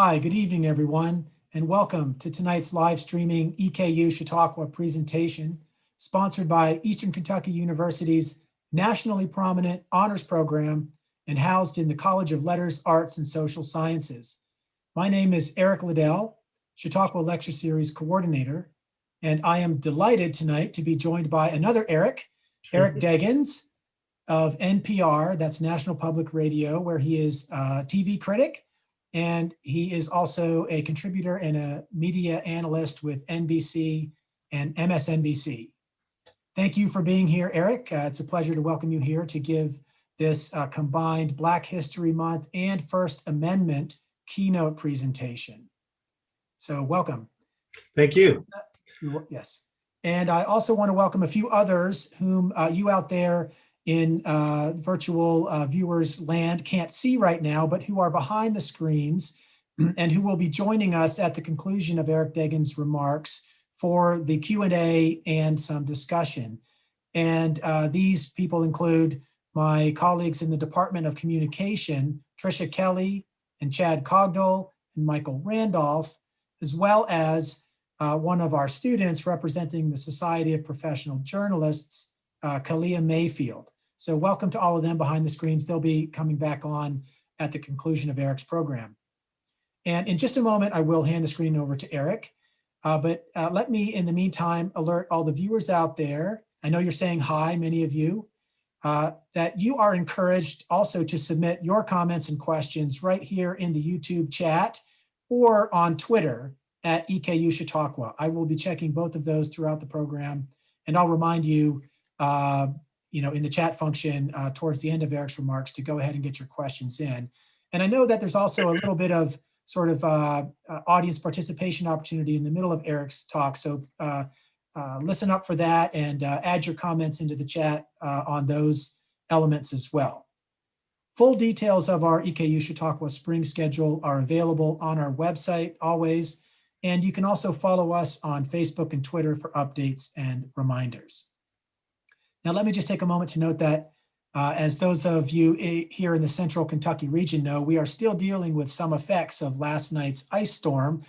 Hi, good evening, everyone, and welcome to tonight's live streaming EKU Chautauqua presentation, sponsored by Eastern Kentucky University's nationally prominent honors program and housed in the College of Letters, Arts, and Social Sciences. My name is Eric Liddell, Chautauqua Lecture Series Coordinator, and I am delighted tonight to be joined by another Eric, Eric Deggans of NPR, that's National Public Radio, where he is a TV critic, and he is also a contributor and a media analyst with NBC and MSNBC. Thank you for being here, Eric. It's a pleasure to welcome you here to give this combined Black History Month and First Amendment keynote presentation. So welcome. Thank you. Yes. And I also want to welcome a few others whom you out there in virtual viewers land can't see right now, but who are behind the screens and who will be joining us at the conclusion of Eric Deggans' remarks for the Q&A and some discussion. And these people include my colleagues in the Department of Communication, Tricia Kelly and Chad Cogdell and Michael Randolph, as well as one of our students representing the Society of Professional Journalists, Kalia Mayfield. So welcome to all of them behind the screens. They'll be coming back on at the conclusion of Eric's program. And in just a moment, I will hand the screen over to Eric. But let me, in the meantime, alert all the viewers out there. I know you're saying hi, many of you, that you are encouraged also to submit your comments and questions right here in the YouTube chat or on Twitter at EKU Chautauqua. I will be checking both of those throughout the program. And I'll remind you, in the chat function towards the end of Eric's remarks to go ahead and get your questions in. And I know that there's also a little bit of sort of audience participation opportunity in the middle of Eric's talk. So listen up for that and add your comments into the chat on those elements as well. Full details of our EKU Chautauqua spring schedule are available on our website always. And you can also follow us on Facebook and Twitter for updates and reminders. Now, let me just take a moment to note that as those of you here in the central Kentucky region know, we are still dealing with some effects of last night's ice storm.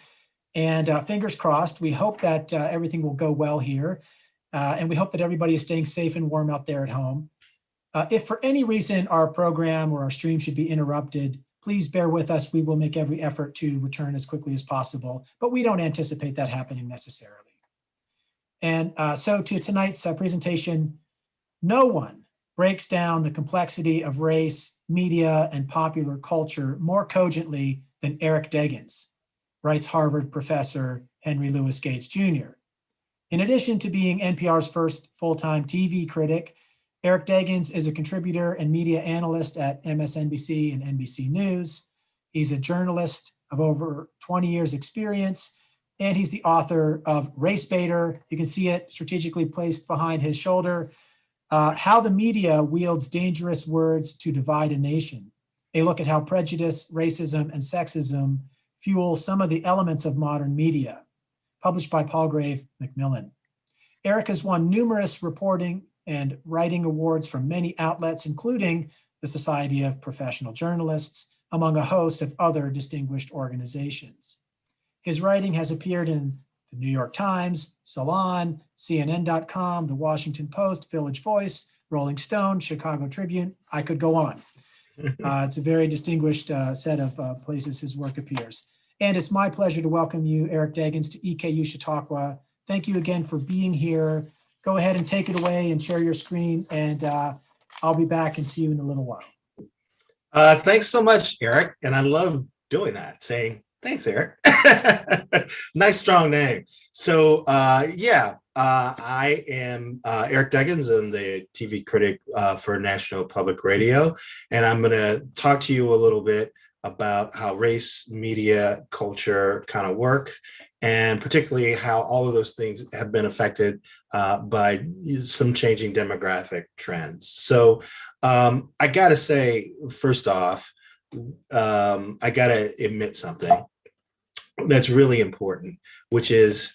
And fingers crossed, we hope that everything will go well here. And we hope that everybody is staying safe and warm out there at home. If for any reason our program or our stream should be interrupted, please bear with us. We will make every effort to return as quickly as possible, but we don't anticipate that happening necessarily. And so to tonight's presentation, no one breaks down the complexity of race, media, and popular culture more cogently than Eric Deggans, writes Harvard professor Henry Louis Gates Jr. In addition to being NPR's first full-time TV critic, Eric Deggans is a contributor and media analyst at MSNBC and NBC News. He's a journalist of over 20 years experience, and he's the author of Race Baiter. You can see it strategically placed behind his shoulder. How the Media Wields Dangerous Words to Divide a Nation. A look at how prejudice, racism, and sexism fuel some of the elements of modern media, published by Palgrave Macmillan. Eric has won numerous reporting and writing awards from many outlets, including the Society of Professional Journalists, among a host of other distinguished organizations. His writing has appeared in the New York Times, Salon, CNN.com, The Washington Post, Village Voice, Rolling Stone, Chicago Tribune. I could go on. It's a very distinguished set of places his work appears. And it's my pleasure to welcome you, Eric Deggans, to EKU Chautauqua. Thank you again for being here. Go ahead and take it away and share your screen, and I'll be back and see you in a little while. Thanks so much, Eric. And I love doing that, saying, thanks, Eric. Nice, strong name. So, I am Eric Deggans. I'm the TV critic for National Public Radio. And I'm going to talk to you a little bit about how race, media, culture kind of work, and particularly how all of those things have been affected by some changing demographic trends. So I got to say, first off, I got to admit something that's really important, which is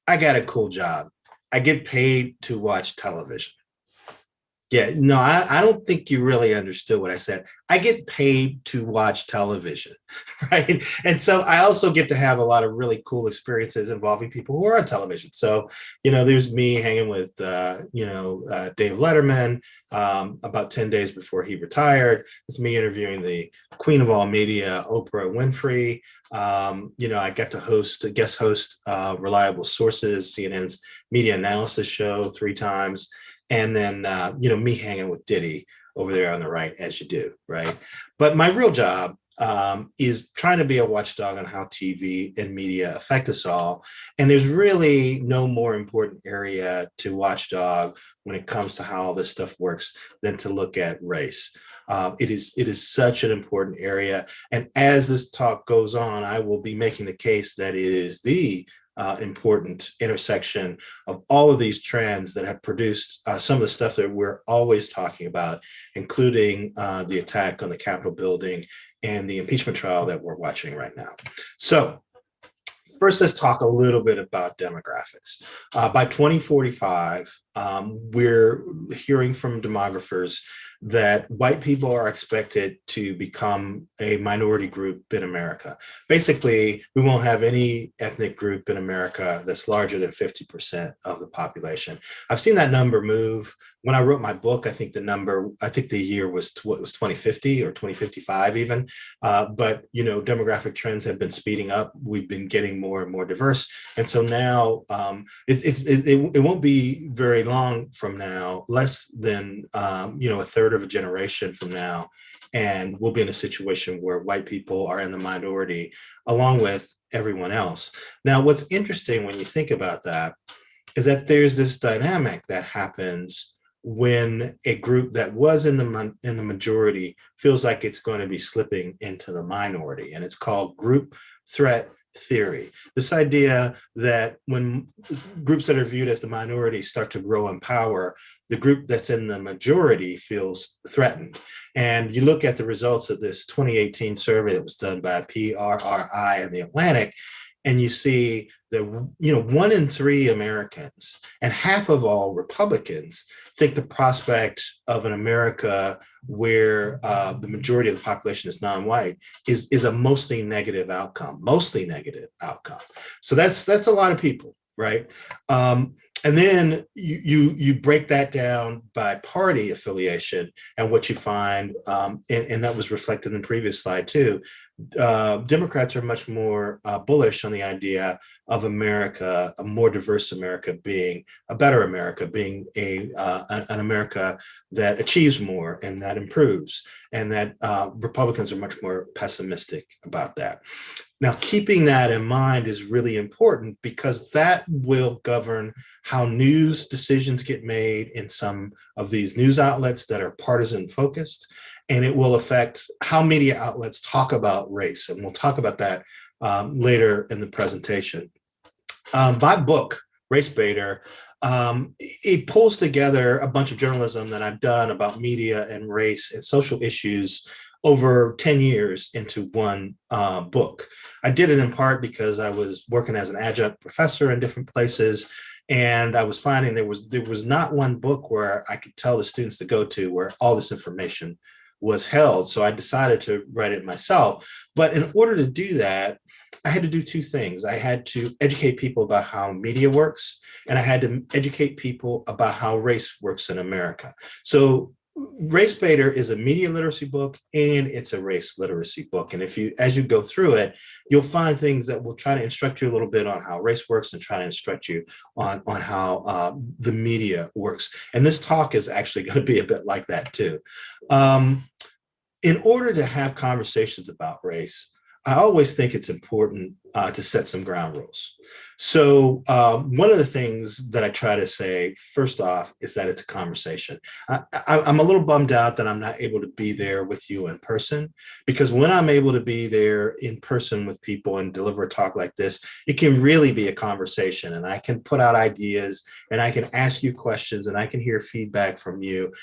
I got a cool job. I get paid to watch television. Yeah, no, I don't think you really understood what I said. I get paid to watch television, right? And so I also get to have a lot of really cool experiences involving people who are on television. So, there's me hanging with, Dave Letterman about 10 days before he retired. It's me interviewing the queen of all media, Oprah Winfrey. I got to guest host Reliable Sources, CNN's media analysis show 3 times. And then me hanging with Diddy over there on the right, as you do, right? But my real job is trying to be a watchdog on how TV and media affect us all. And there's really no more important area to watchdog when it comes to how all this stuff works than to look at race. It is such an important area. And as this talk goes on, I will be making the case that it is the important intersection of all of these trends that have produced some of the stuff that we're always talking about, including the attack on the Capitol building and the impeachment trial that we're watching right now. So first, let's talk a little bit about demographics. By 2045, we're hearing from demographers that white people are expected to become a minority group in America. Basically, we won't have any ethnic group in America that's larger than 50% of the population. I've seen that number move. When I wrote my book, I think the year was 2050 or 2055 even. But demographic trends have been speeding up. We've been getting more and more diverse. And so now it won't be very long from now, less than a third of a generation from now, and we'll be in a situation where white people are in the minority along with everyone else. Now, what's interesting when you think about that is that there's this dynamic that happens when a group that was in the majority feels like it's going to be slipping into the minority, and it's called group threat theory. This idea that when groups that are viewed as the minority start to grow in power, the group that's in the majority feels threatened. And you look at the results of this 2018 survey that was done by PRRI and The Atlantic, and you see that 1 in 3 Americans and half of all Republicans think the prospect of an America where the majority of the population is non-white is a mostly negative outcome. So that's a lot of people, right? And then you break that down by party affiliation, and what you find, and that was reflected in the previous slide too. Democrats are much more bullish on the idea of America, a more diverse America, being a better America, being an America that achieves more and that improves, and that Republicans are much more pessimistic about that. Now, keeping that in mind is really important because that will govern how news decisions get made in some of these news outlets that are partisan focused, and it will affect how media outlets talk about race. And we'll talk about that later in the presentation. My book, Race Baiter, it pulls together a bunch of journalism that I've done about media and race and social issues over 10 years into one book. I did it in part because I was working as an adjunct professor in different places, and I was finding there was not one book where I could tell the students to go to where all this information was held. So I decided to write it myself. But in order to do that, I had to do 2 things. I had to educate people about how media works, and I had to educate people about how race works in America. So Race Baiter is a media literacy book, and it's a race literacy book. And as you go through it, you'll find things that will try to instruct you a little bit on how race works and try to instruct you on how the media works. And this talk is actually going to be a bit like that too. In order to have conversations about race, I always think it's important to set some ground rules. So one of the things that I try to say, first off, is that it's a conversation. I'm a little bummed out that I'm not able to be there with you in person, because when I'm able to be there in person with people and deliver a talk like this, it can really be a conversation, and I can put out ideas, and I can ask you questions, and I can hear feedback from you.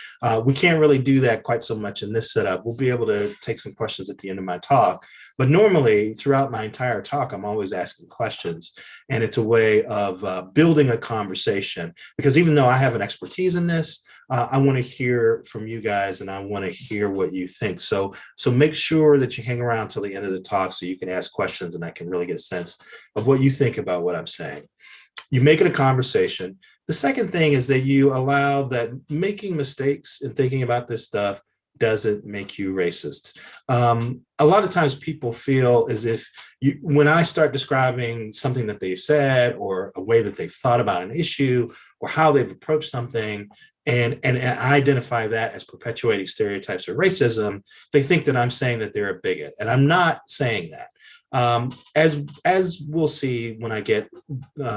We can't really do that quite so much in this setup. We'll be able to take some questions at the end of my talk. But normally, throughout my entire talk, I'm I'm always asking questions. And it's a way of building a conversation, because even though I have an expertise in this, I want to hear from you guys, and I want to hear what you think. So make sure that you hang around till the end of the talk so you can ask questions and I can really get a sense of what you think about what I'm saying. You make it a conversation. The second thing is that you allow that making mistakes and thinking about this stuff doesn't make you racist. A lot of times people feel as if when I start describing something that they've said or a way that they've thought about an issue or how they've approached something, and I identify that as perpetuating stereotypes or racism, they think that I'm saying that they're a bigot, and I'm not saying that. As we'll see when I get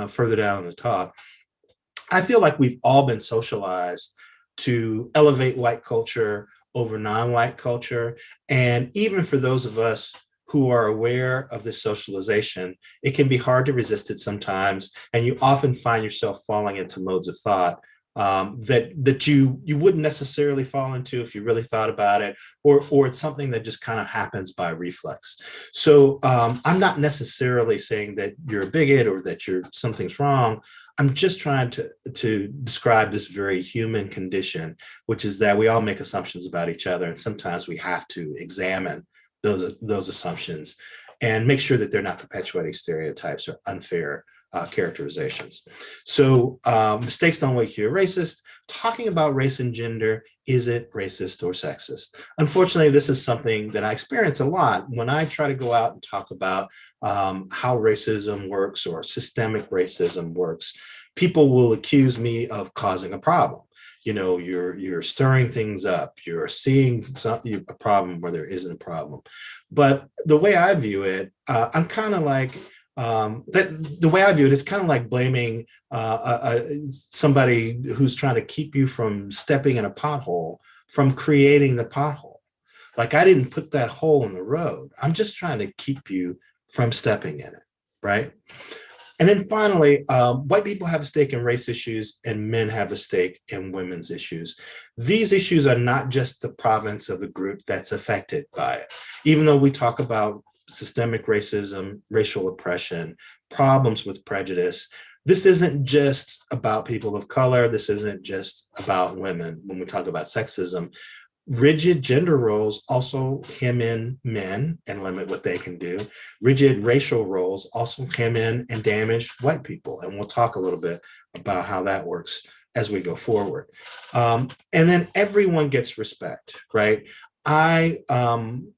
further down in the talk, I feel like we've all been socialized to elevate white culture over non-white culture. And even for those of us who are aware of this socialization, it can be hard to resist it sometimes. And you often find yourself falling into modes of thought that you wouldn't necessarily fall into if you really thought about it, or it's something that just kind of happens by reflex. So I'm not necessarily saying that you're a bigot or that something's wrong. I'm just trying to describe this very human condition, which is that we all make assumptions about each other, and sometimes we have to examine those assumptions and make sure that they're not perpetuating stereotypes or unfair characterizations. So mistakes don't make you a racist. Talking about race and gender, is it racist or sexist? Unfortunately, this is something that I experience a lot when I try to go out and talk about how racism works or systemic racism works. People will accuse me of causing a problem. You know, you're stirring things up. You're seeing a problem where there isn't a problem. But the way I view it, I'm kind of like, the way I view it is kind of like blaming somebody who's trying to keep you from stepping in a pothole from creating the pothole. Like, I didn't put that hole in the road. I'm just trying to keep you from stepping in it, right? And then finally, white people have a stake in race issues and men have a stake in women's issues. These issues are not just the province of a group that's affected by it. Even though we talk about systemic racism, racial oppression, problems with prejudice, this isn't just about people of color. This isn't just about women. When we talk about sexism, rigid gender roles also hem in men and limit what they can do. Rigid racial roles also hem in and damage white people. And we'll talk a little bit about how that works as we go forward. And then everyone gets respect, right? I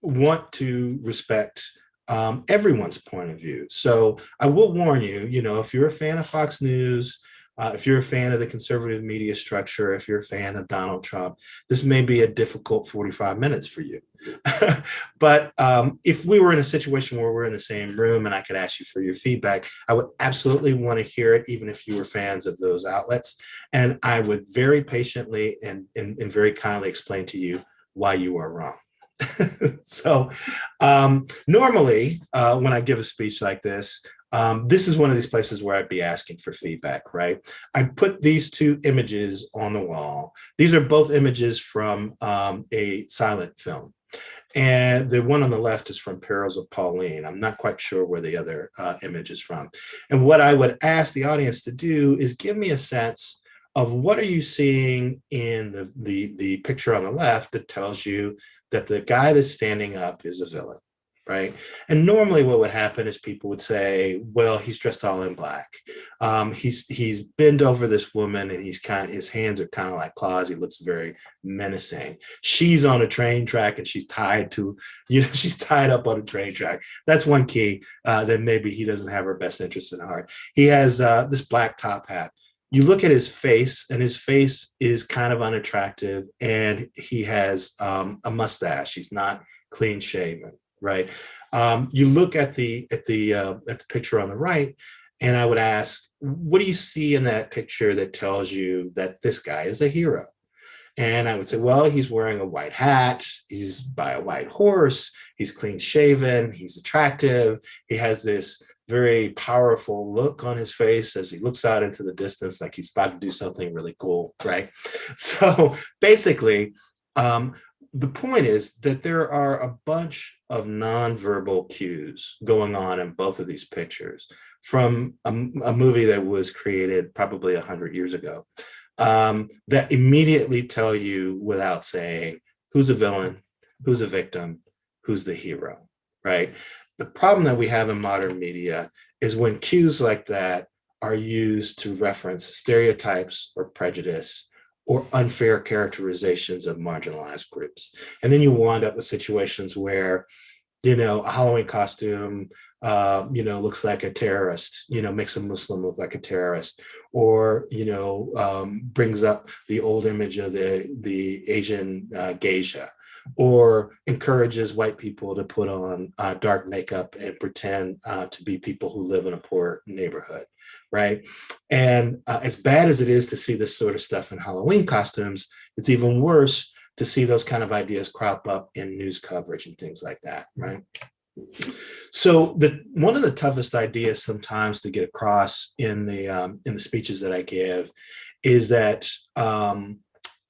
want to respect everyone's point of view. So I will warn you, if you're a fan of Fox News, if you're a fan of the conservative media structure, if you're a fan of Donald Trump, this may be a difficult 45 minutes for you. But if we were in a situation where we're in the same room and I could ask you for your feedback, I would absolutely want to hear it, even if you were fans of those outlets. And I would very patiently and very kindly explain to you why you are wrong. So normally when I give a speech like this is one of these places where I'd be asking for feedback, right? I put these two images on the wall. These are both images from a silent film. And the one on the left is from Perils of Pauline. I'm not quite sure where the other image is from. And what I would ask the audience to do is give me a sense of what are you seeing in the picture on the left that tells you that the guy that's standing up is a villain, right? And normally what would happen is people would say, well, he's dressed all in black. He's bent over this woman and his hands are kind of like claws. He looks very menacing. She's on a train track and she's tied up on a train track. That's one key that maybe he doesn't have her best interest in heart. He has this black top hat. You look at his face, and his face is kind of unattractive, and he has a mustache. He's not clean shaven, right? You look at the picture on the right, and I would ask, what do you see in that picture that tells you that this guy is a hero? And I would say, well, he's wearing a white hat, he's by a white horse, he's clean shaven, he's attractive, he has this very powerful look on his face as he looks out into the distance like he's about to do something really cool, right? So basically, the point is that there are a bunch of nonverbal cues going on in both of these pictures from a movie that was created probably 100 years ago, that immediately tell you without saying who's a villain, who's a victim, who's the hero, right? The problem that we have in modern media is when cues like that are used to reference stereotypes or prejudice or unfair characterizations of marginalized groups. And then you wind up with situations where, a Halloween costume, looks like a terrorist, makes a Muslim look like a terrorist, or, brings up the old image of the Asian geisha, or encourages white people to put on dark makeup and pretend to be people who live in a poor neighborhood, right? And as bad as it is to see this sort of stuff in Halloween costumes, it's even worse to see those kind of ideas crop up in news coverage and things like that, right? So one of the toughest ideas sometimes to get across in the speeches that I give is that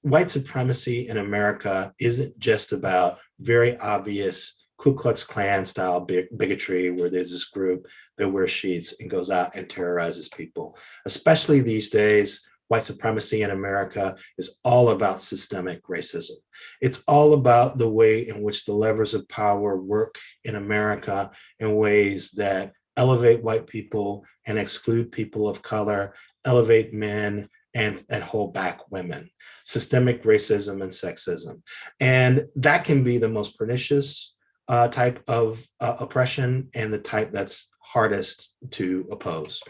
white supremacy in America isn't just about very obvious Ku Klux Klan style bigotry where there's this group that wears sheets and goes out and terrorizes people. Especially these days, white supremacy in America is all about systemic racism. It's all about the way in which the levers of power work in America in ways that elevate white people and exclude people of color, elevate men, and hold back women. Systemic racism and sexism. And that can be the most pernicious type of oppression and the type that's hardest to oppose.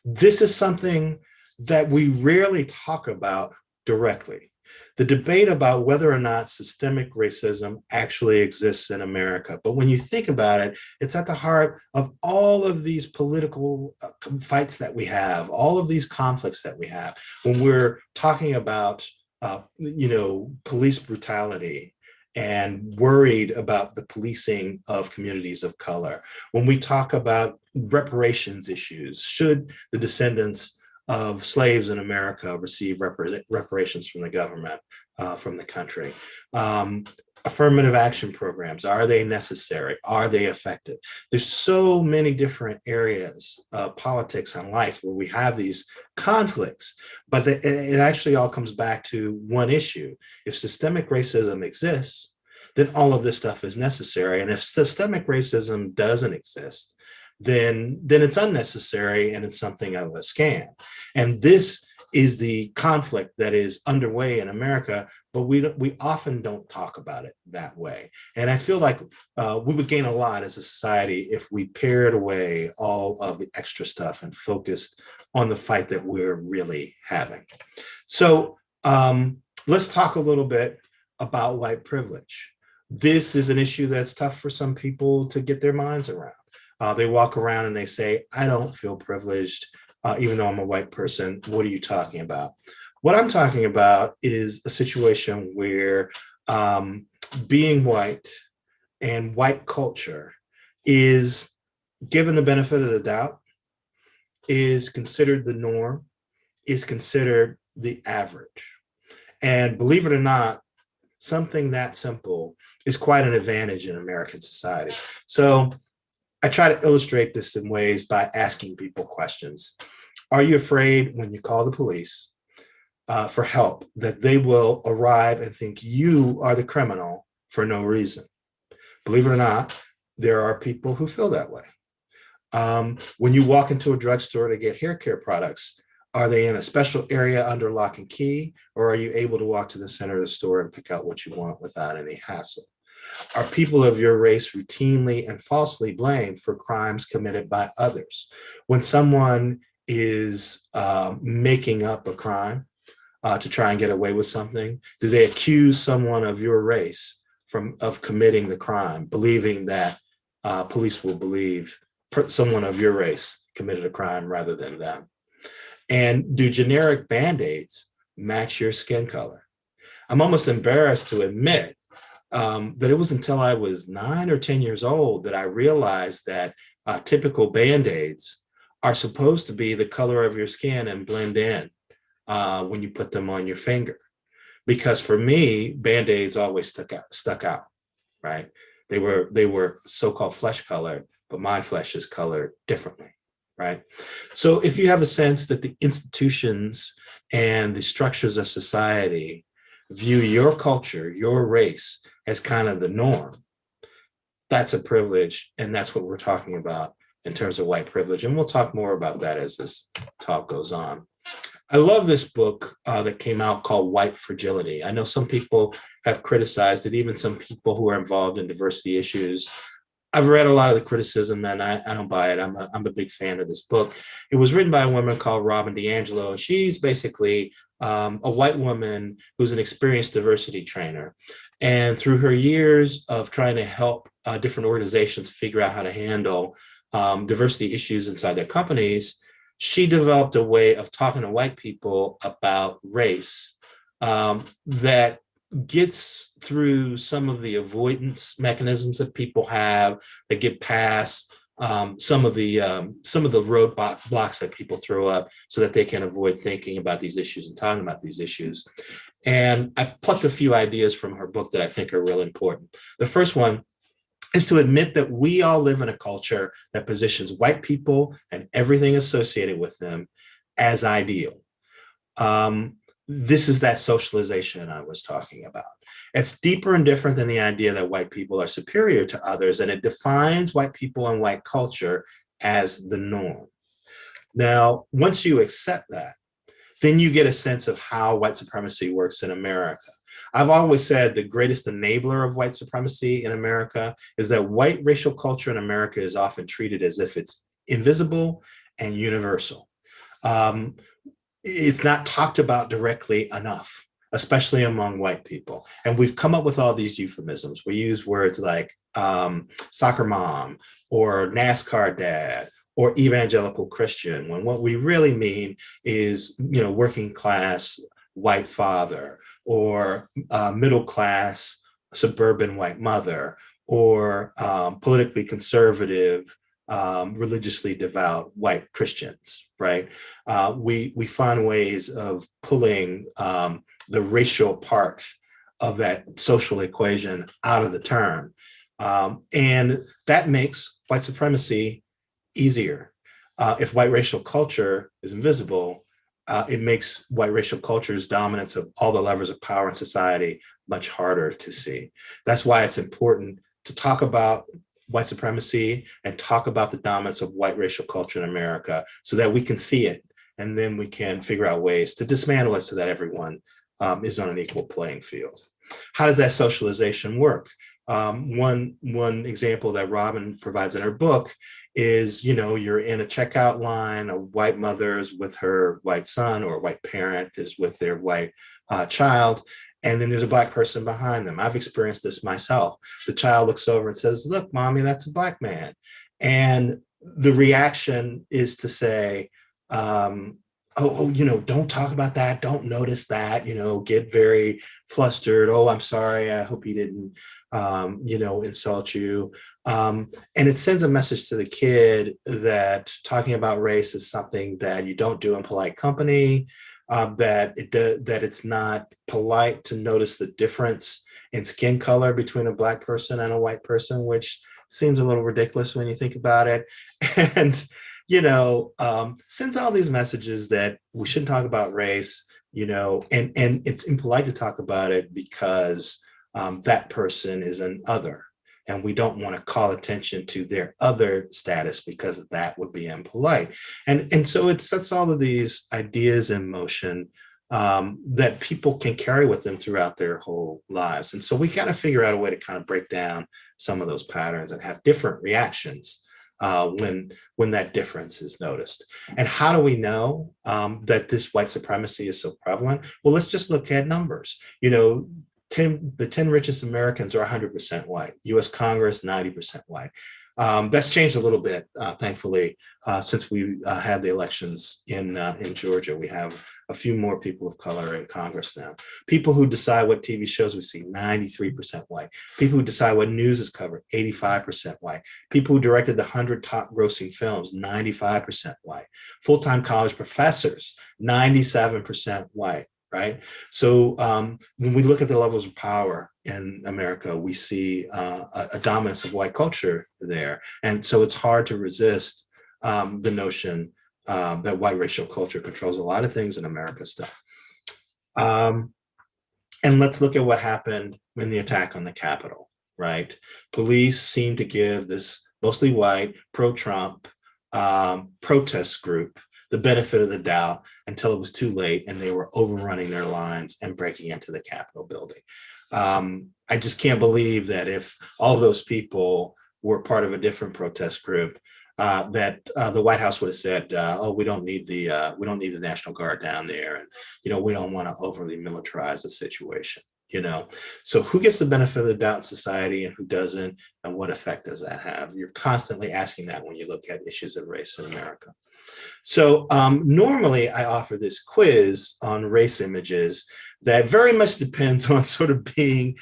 This is something that we rarely talk about directly. The debate about whether or not systemic racism actually exists in America. But when you think about it, it's at the heart of all of these political fights that we have, all of these conflicts that we have. When we're talking about, police brutality and worried about the policing of communities of color. When we talk about reparations issues, should the descendants of slaves in America receive reparations from the government, from the country? Affirmative action programs, are they necessary? Are they effective? There's so many different areas of politics and life where we have these conflicts, but it actually all comes back to one issue. If systemic racism exists, then all of this stuff is necessary. And if systemic racism doesn't exist, then it's unnecessary and it's something of a scam. And this is the conflict that is underway in America, but we often don't talk about it that way. And I feel like we would gain a lot as a society if we pared away all of the extra stuff and focused on the fight that we're really having. So let's talk a little bit about white privilege. This is an issue that's tough for some people to get their minds around. They walk around and they say, I don't feel privileged, even though I'm a white person. What are you talking about? What I'm talking about is a situation where being white and white culture is given the benefit of the doubt, is considered the norm, is considered the average. And believe it or not, something that simple is quite an advantage in American society. So I try to illustrate this in ways by asking people questions. Are you afraid when you call the police for help that they will arrive and think you are the criminal for no reason? Believe it or not, there are people who feel that way. When you walk into a drugstore to get hair care products, are they in a special area under lock and key, or are you able to walk to the center of the store and pick out what you want without any hassle? Are people of your race routinely and falsely blamed for crimes committed by others? When someone is making up a crime to try and get away with something, do they accuse someone of your race of committing the crime, believing that police will believe someone of your race committed a crime rather than them? And do generic Band-Aids match your skin color? I'm almost embarrassed to admit that it was until I was 9 or 10 years old that I realized that typical Band-Aids are supposed to be the color of your skin and blend in when you put them on your finger. because for me, Band-Aids always stuck out, right? They were so-called flesh colored, but my flesh is colored differently, right? So if you have a sense that the institutions and the structures of society view your culture, your race, as kind of the norm, that's a privilege, and that's what we're talking about in terms of white privilege. And we'll talk more about that as this talk goes on. I love this book that came out called White Fragility. I know some people have criticized it, even some people who are involved in diversity issues. I've read a lot of the criticism, and I don't buy it. I'm a big fan of this book. It was written by a woman called Robin DiAngelo, and she's basically a white woman who's an experienced diversity trainer. And through her years of trying to help different organizations figure out how to handle diversity issues inside their companies, she developed a way of talking to white people about race that gets through some of the avoidance mechanisms that people have, that get past some of the roadblocks that people throw up so that they can avoid thinking about these issues and talking about these issues. And I plucked a few ideas from her book that I think are really important. The first one is to admit that we all live in a culture that positions white people and everything associated with them as ideal. This is that socialization I was talking about. It's deeper and different than the idea that white people are superior to others, and it defines white people and white culture as the norm. Now, once you accept that, then you get a sense of how white supremacy works in America. I've always said the greatest enabler of white supremacy in America is that white racial culture in America is often treated as if it's invisible and universal. It's not talked about directly enough, especially among white people. And we've come up with all these euphemisms. We use words like soccer mom or NASCAR dad or evangelical Christian, when what we really mean is, working class white father or middle class suburban white mother or politically conservative, religiously devout white Christians, right? We find ways of pulling the racial part of that social equation out of the term. And that makes white supremacy easier. If white racial culture is invisible, it makes white racial culture's dominance of all the levers of power in society much harder to see. That's why it's important to talk about white supremacy and talk about the dominance of white racial culture in America so that we can see it, and then we can figure out ways to dismantle it so that everyone is on an equal playing field. How does that socialization work? One example that Robin provides in her book is, you're in a checkout line, a white mother's with her white son, or a white parent is with their white child, and then there's a black person behind them. I've experienced this myself. The child looks over and says, "Look, mommy, that's a black man." And the reaction is to say, don't talk about that. Don't notice that, get very flustered. "Oh, I'm sorry. I hope he didn't, insult you." And it sends a message to the kid that talking about race is something that you don't do in polite company, that it's not polite to notice the difference in skin color between a black person and a white person, which seems a little ridiculous when you think about it. And sends all these messages that we shouldn't talk about race, and it's impolite to talk about it because that person is an other, and we don't want to call attention to their other status because that would be impolite. And so it sets all of these ideas in motion that people can carry with them throughout their whole lives. And so we got to figure out a way to kind of break down some of those patterns and have different reactions when that difference is noticed. And how do we know that this white supremacy is so prevalent? Well, let's just look at numbers. The 10 richest Americans are 100% white. US Congress, 90% white. That's changed a little bit, thankfully, since we had the elections in Georgia. We have a few more people of color in Congress now. People who decide what TV shows we see, 93% white. People who decide what news is covered, 85% white. People who directed the 100 top grossing films, 95% white. Full-time college professors, 97% white, right? So when we look at the levels of power in America, we see a dominance of white culture there. And so it's hard to resist the notion that white racial culture controls a lot of things in America still. And let's look at what happened in the attack on the Capitol, right? Police seemed to give this mostly white, pro-Trump protest group the benefit of the doubt until it was too late and they were overrunning their lines and breaking into the Capitol building. I just can't believe that if all of those people were part of a different protest group, that the White House would have said, "Oh, we don't need the National Guard down there, and we don't want to overly militarize the situation." So who gets the benefit of the doubt in society and who doesn't, and what effect does that have? You're constantly asking that when you look at issues of race in America. So normally I offer this quiz on race images that very much depends on sort of being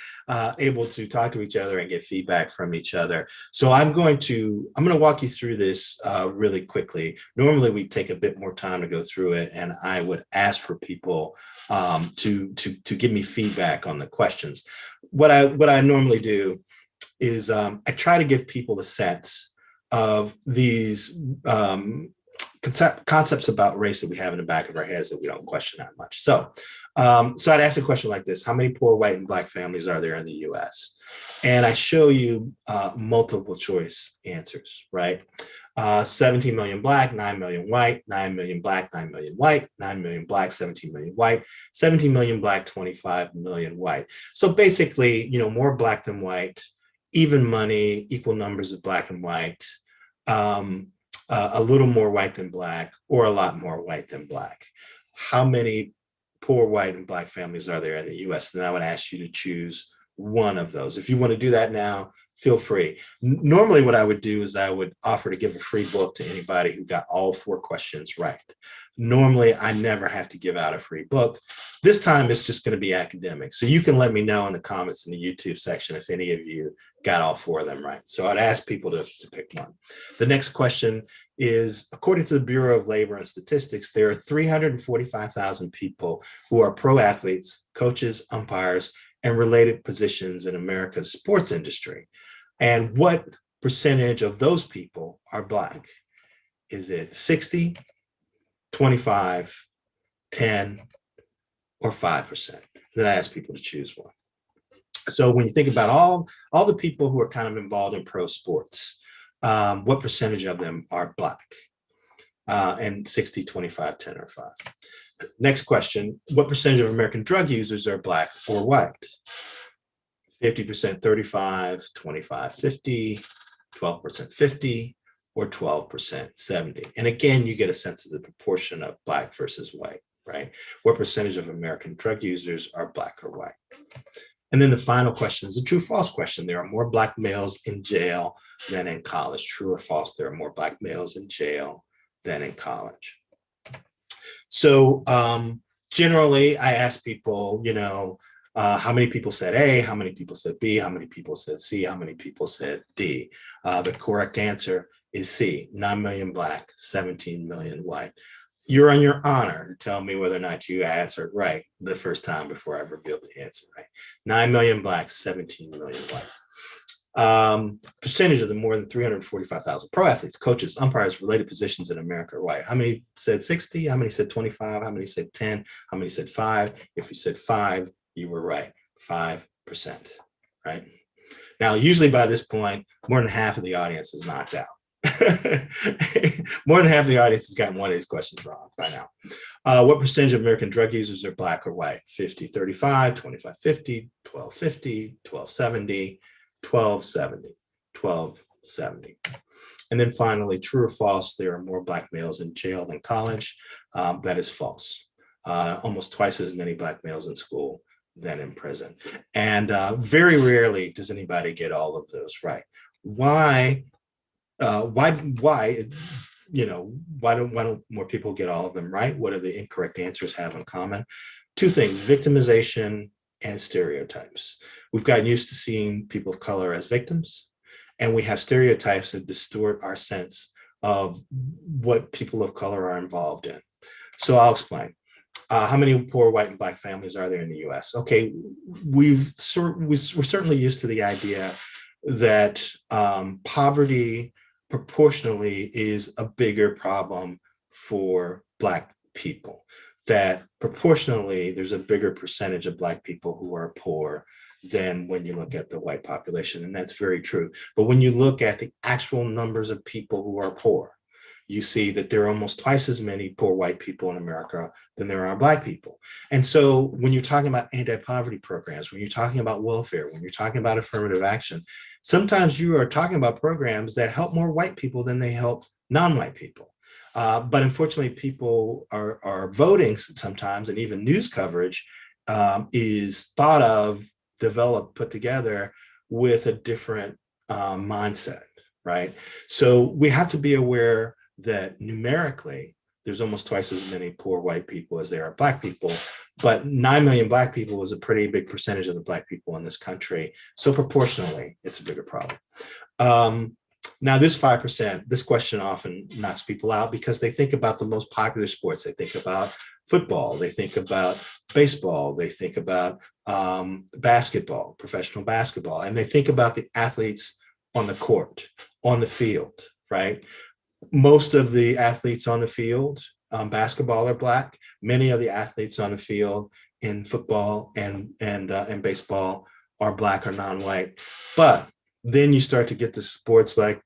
able to talk to each other and get feedback from each other. So I'm going to walk you through this really quickly. Normally we take a bit more time to go through it, and I would ask for people to give me feedback on the questions. What I normally do is I try to give people a sense of these concepts about race that we have in the back of our heads that we don't question that much. So I'd ask a question like this: how many poor white and black families are there in the US? And I show you multiple choice answers, right? 17 million black, 9 million white, 9 million black, 9 million white, 9 million black, 17 million white, 17 million black, 25 million white. So basically, more black than white, even money, equal numbers of black and white, a little more white than black, or a lot more white than black. How many poor white and black families are there in the US? Then I would ask you to choose one of those. If you want to do that now, feel free. Normally what I would do is I would offer to give a free book to anybody who got all 4 questions right. Normally I never have to give out a free book. This time it's just going to be academic. So you can let me know in the comments in the YouTube section if any of you got all 4 of them right. So I'd ask people to pick one. The next question is, according to the Bureau of Labor and Statistics, there are 345,000 people who are pro athletes, coaches, umpires, and related positions in America's sports industry. And what percentage of those people are black? Is it 60, 25, 10, or 5%? Then I ask people to choose one. So when you think about all the people who are kind of involved in pro sports, what percentage of them are black? And 60, 25, 10, or 5. Next question: what percentage of American drug users are black or white? 50%, 35, 25, 50, 12%, 50, or 12%, 70. And again, you get a sense of the proportion of black versus white, right? What percentage of American drug users are black or white? And then the final question is a true-false question. There are more black males in jail than in college. True or false, there are more black males in jail than in college. So generally, I ask people, how many people said A, how many people said B, how many people said C, how many people said D? The correct answer is C, 9 million black, 17 million white. You're on your honor to tell me whether or not you answered right the first time before I revealed the answer right. 9 million black, 17 million white. Percentage of the more than 345,000 pro athletes, coaches, umpires, related positions in America are white. How many said 60? How many said 25? How many said 10? How many said 5? If you said 5, you were right. 5%, right? Now, usually by this point, more than half of the audience is knocked out. More than half of the audience has gotten one of these questions wrong by now. What percentage of American drug users are black or white? 50, 35, 25, 50, 12, 50, 12, 70, 12, 70, 12, 70. And then finally, true or false, there are more black males in jail than college. That is false. Almost twice as many black males in school than in prison. And very rarely does anybody get all of those right. Why don't more people get all of them right? What do the incorrect answers have in common? 2 things: victimization and stereotypes. We've gotten used to seeing people of color as victims, and we have stereotypes that distort our sense of what people of color are involved in. So I'll explain. How many poor white and black families are there in the U.S.? Okay, we're certainly used to the idea that poverty proportionally is a bigger problem for black people, that proportionally there's a bigger percentage of black people who are poor than when you look at the white population, and that's very true. But when you look at the actual numbers of people who are poor, you see that there are almost twice as many poor white people in America than there are black people. And so when you're talking about anti-poverty programs, when you're talking about welfare, when you're talking about affirmative action, sometimes you are talking about programs that help more white people than they help non-white people. But unfortunately, people are voting sometimes, and even news coverage is thought of, developed, put together with a different mindset, right? So we have to be aware that numerically, there's almost twice as many poor white people as there are black people, but 9 million black people is a pretty big percentage of the black people in this country. So proportionally, it's a bigger problem. Now this 5%, this question often knocks people out because they think about the most popular sports. They think about football, they think about baseball, they think about basketball, professional basketball, and they think about the athletes on the court, on the field, right? Most of the athletes on the field, basketball, are black. Many of the athletes on the field in football and baseball are black or non-white. But then you start to get to sports like,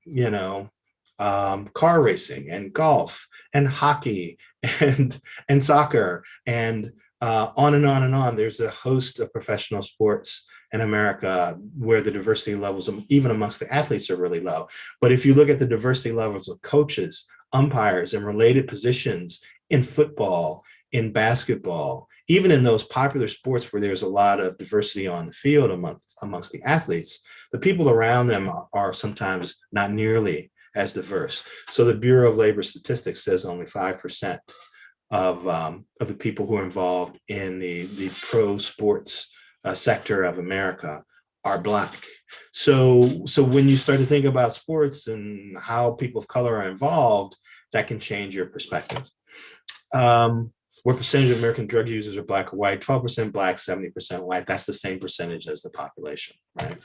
car racing and golf and hockey and soccer and on and on and on. There's a host of professional sports in America where the diversity levels, even amongst the athletes, are really low. But if you look at the diversity levels of coaches, umpires, and related positions in football, in basketball, even in those popular sports where there's a lot of diversity on the field amongst the athletes, the people around them are sometimes not nearly as diverse. So the Bureau of Labor Statistics says only 5% of the people who are involved in the pro sports sector of America are black. So when you start to think about sports and how people of color are involved, that can change your perspective. What percentage of American drug users are black or white? 12% black, 70% white. That's the same percentage as the population, right?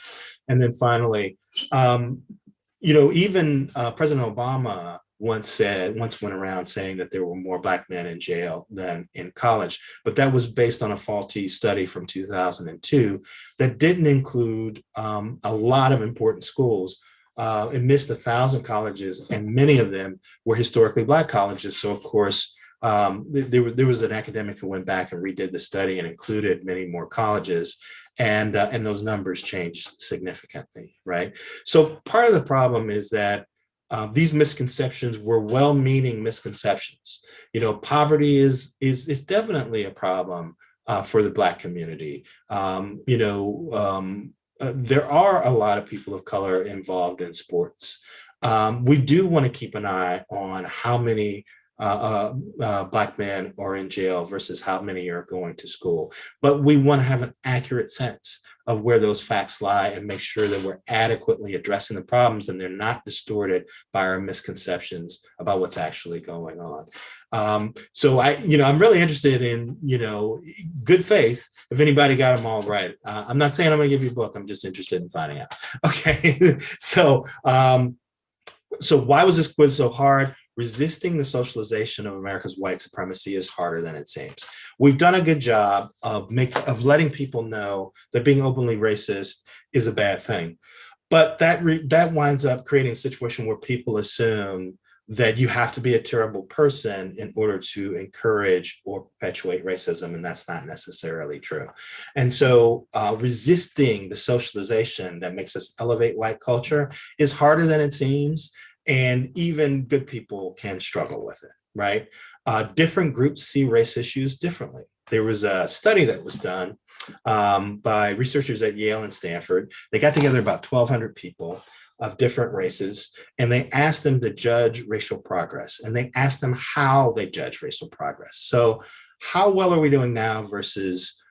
And then finally, even President Obama once went around saying that there were more black men in jail than in college, but that was based on a faulty study from 2002 that didn't include a lot of important schools. It missed 1,000 colleges, and many of them were historically black colleges. So of course, there was an academic who went back and redid the study and included many more colleges, and those numbers changed significantly, right? So part of the problem is that these misconceptions were well-meaning misconceptions. Poverty is definitely a problem for the black community. There are a lot of people of color involved in sports. We do want to keep an eye on how many black men are in jail versus how many are going to school. But we want to have an accurate sense of where those facts lie and make sure that we're adequately addressing the problems and they're not distorted by our misconceptions about what's actually going on. So I'm really interested in, good faith, if anybody got them all right. I'm not saying I'm going to give you a book. I'm just interested in finding out. Okay. So why was this quiz so hard? Resisting the socialization of America's white supremacy is harder than it seems. We've done a good job of letting people know that being openly racist is a bad thing. But that winds up creating a situation where people assume that you have to be a terrible person in order to encourage or perpetuate racism, and that's not necessarily true. And so resisting the socialization that makes us elevate white culture is harder than it seems, and even good people can struggle with it, right? Different groups see race issues differently. There was a study that was done by researchers at Yale and Stanford. They got together about 1,200 people of different races, and they asked them to judge racial progress, and they asked them how they judge racial progress. So how well are we doing now versus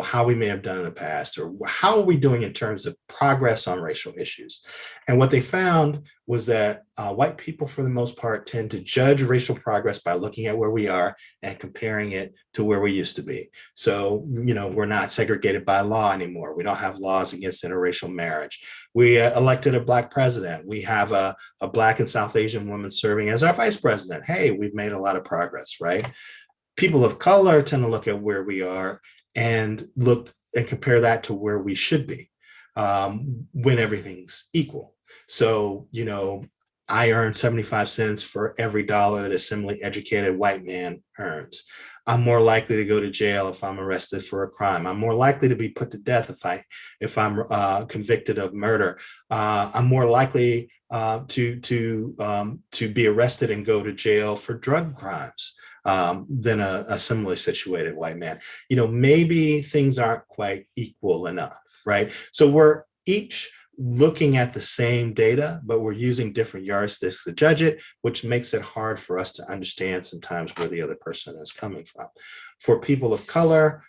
how we may have done in the past, or how are we doing in terms of progress on racial issues. And what they found was that white people, for the most part, tend to judge racial progress by looking at where we are and comparing it to where we used to be. So, we're not segregated by law anymore. We don't have laws against interracial marriage. We elected a Black president. We have a Black and South Asian woman serving as our vice president. Hey, we've made a lot of progress, right? People of color tend to look at where we are and look and compare that to where we should be when everything's equal. So, I earn 75 cents for every dollar that a similarly educated white man earns. I'm more likely to go to jail if I'm arrested for a crime. I'm more likely to be put to death if I'm convicted of murder. I'm more likely to be arrested and go to jail for drug crimes than a similarly situated white man. Maybe things aren't quite equal enough, right? So we're each looking at the same data, but we're using different yardsticks to judge it, which makes it hard for us to understand sometimes where the other person is coming from. For people of color,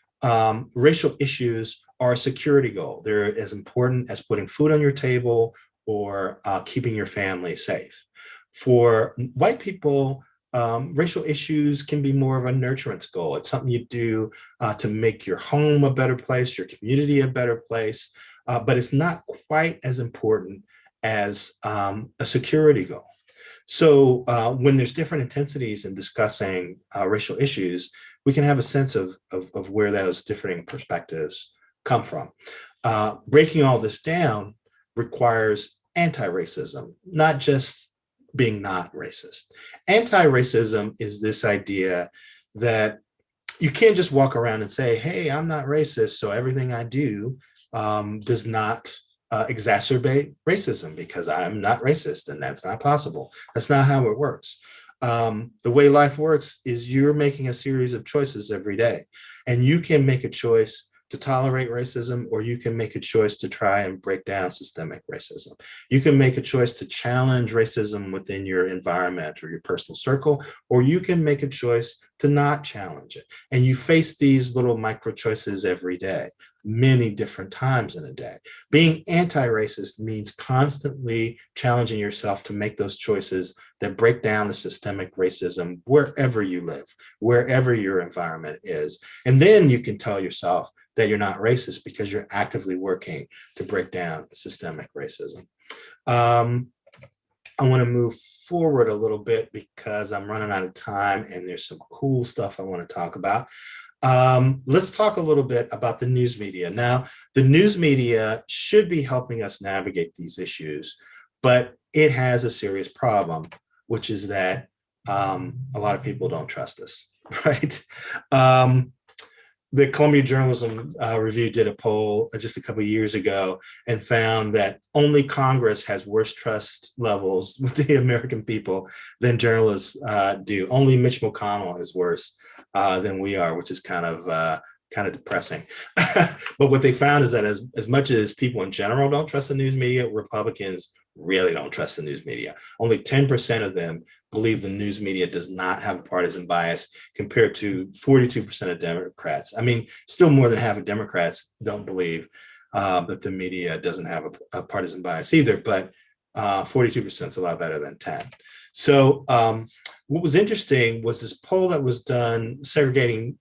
racial issues are a security goal. They're as important as putting food on your table or keeping your family safe. For white people, racial issues can be more of a nurturance goal. It's something you do to make your home a better place, your community a better place, but it's not quite as important as a security goal. So when there's different intensities in discussing racial issues, we can have a sense of where those differing perspectives come from. Breaking all this down requires anti-racism, not just being not racist. Anti-racism is this idea that you can't just walk around and say, hey, I'm not racist, so everything I do does not exacerbate racism because I'm not racist, and that's not possible. That's not how it works. The way life works is you're making a series of choices every day, and you can make a choice to tolerate racism, or you can make a choice to try and break down systemic racism. You can make a choice to challenge racism within your environment or your personal circle, or you can make a choice to not challenge it. And you face these little micro choices every day, many different times in a day. Being anti-racist means constantly challenging yourself to make those choices that break down the systemic racism wherever you live, wherever your environment is. And then you can tell yourself that you're not racist because you're actively working to break down systemic racism. I want to move forward a little bit because I'm running out of time and there's some cool stuff I want to talk about. Let's talk a little bit about the news media. Now, the news media should be helping us navigate these issues, but it has a serious problem, which is that a lot of people don't trust us, right? The Columbia Journalism Review did a poll just a couple of years ago and found that only Congress has worse trust levels with the American people than journalists do. Only Mitch McConnell is worse than we are, which is kind of depressing. But what they found is that as much as people in general don't trust the news media, Republicans really don't trust the news media. Only 10% of them believe the news media does not have a partisan bias compared to 42% of Democrats. I mean, still more than half of Democrats don't believe that the media doesn't have a partisan bias either, but 42% is a lot better than 10. So what was interesting was this poll that was done segregating,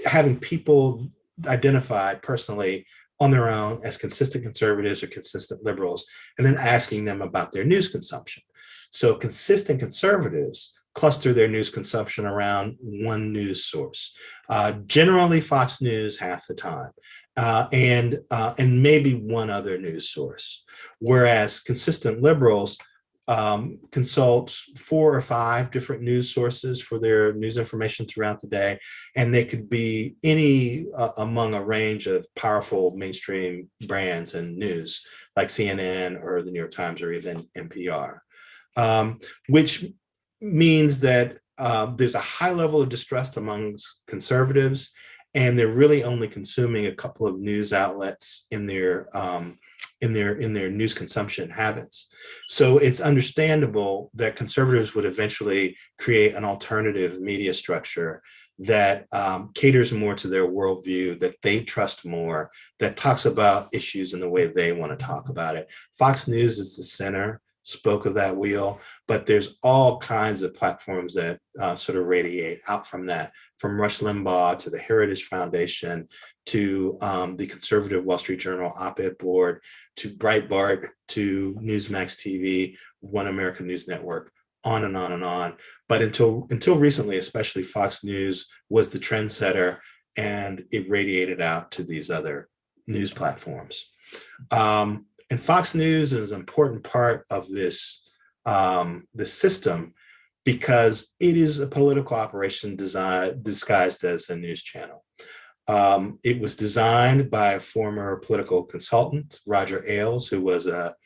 having people identified personally on their own as consistent conservatives or consistent liberals, and then asking them about their news consumption. So consistent conservatives cluster their news consumption around one news source, generally Fox News half the time, and maybe one other news source. Whereas consistent liberals consult 4 or 5 different news sources for their news information throughout the day. And they could be any among a range of powerful mainstream brands and news like CNN or the New York Times or even NPR, which means that there's a high level of distrust amongst conservatives, and they're really only consuming a couple of news outlets in their news consumption habits. So it's understandable that conservatives would eventually create an alternative media structure that caters more to their worldview, that they trust more, that talks about issues in the way they want to talk about it. Fox News is the center spoke of that wheel, but there's all kinds of platforms that sort of radiate out from that, from Rush Limbaugh to the Heritage Foundation to the conservative Wall Street Journal op-ed board to Breitbart to Newsmax TV, One American News Network, on and on and on. But until recently, especially Fox News was the trendsetter, and it radiated out to these other news platforms. And Fox News is an important part of this system because it is a political operation disguised as a news channel. It was designed by a former political consultant, Roger Ailes, who was a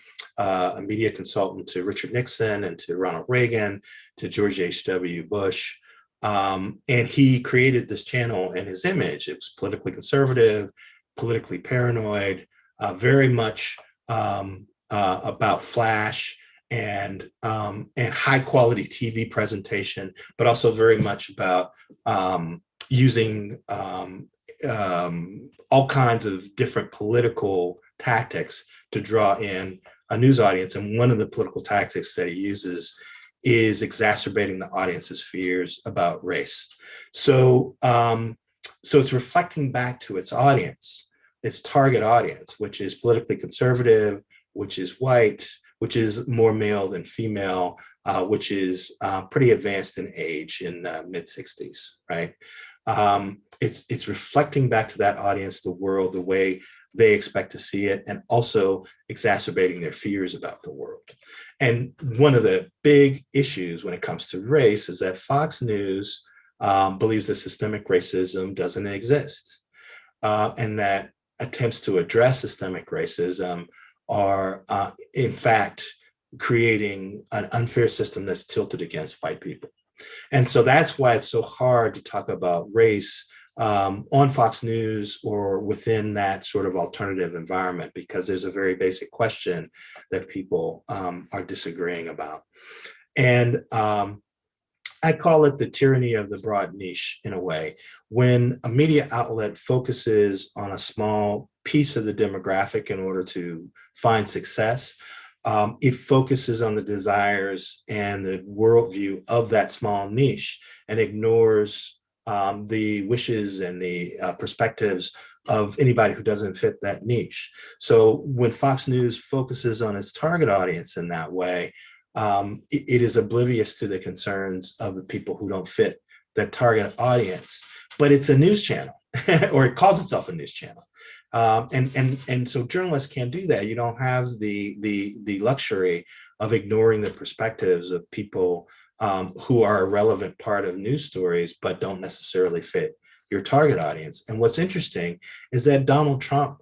media consultant to Richard Nixon and to Ronald Reagan, to George H.W. Bush. And he created this channel in his image. It was politically conservative, politically paranoid, very much about flash and high quality TV presentation, but also very much about using all kinds of different political tactics to draw in a news audience. And one of the political tactics that he uses is exacerbating the audience's fears about race. So it's reflecting back to its audience, its target audience, which is politically conservative, which is white, which is more male than female, which is pretty advanced in age, in mid-60s, right? It's reflecting back to that audience, the world, the way they expect to see it, and also exacerbating their fears about the world. And one of the big issues when it comes to race is that Fox News believes that systemic racism doesn't exist, and that attempts to address systemic racism are, in fact, creating an unfair system that's tilted against white people. And so that's why it's so hard to talk about race on Fox News or within that sort of alternative environment, because there's a very basic question that people are disagreeing about. And I call it the tyranny of the broad niche in a way. When a media outlet focuses on a small piece of the demographic in order to find success, it focuses on the desires and the worldview of that small niche and ignores the wishes and the perspectives of anybody who doesn't fit that niche. So when Fox News focuses on its target audience in that way, it is oblivious to the concerns of the people who don't fit that target audience. But it's a news channel, or it calls itself a news channel. And so journalists can't do that. You don't have the luxury of ignoring the perspectives of people who are a relevant part of news stories, but don't necessarily fit your target audience. And what's interesting is that Donald Trump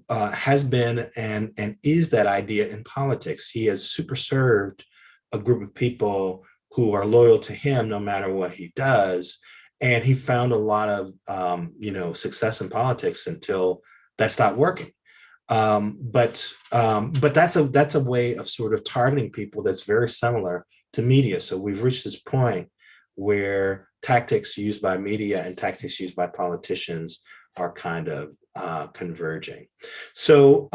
has been and is that idea in politics. He has superserved a group of people who are loyal to him no matter what he does. And he found a lot of success in politics until that stopped working. But that's a way of sort of targeting people that's very similar to media. So we've reached this point where tactics used by media and tactics used by politicians are kind of converging. So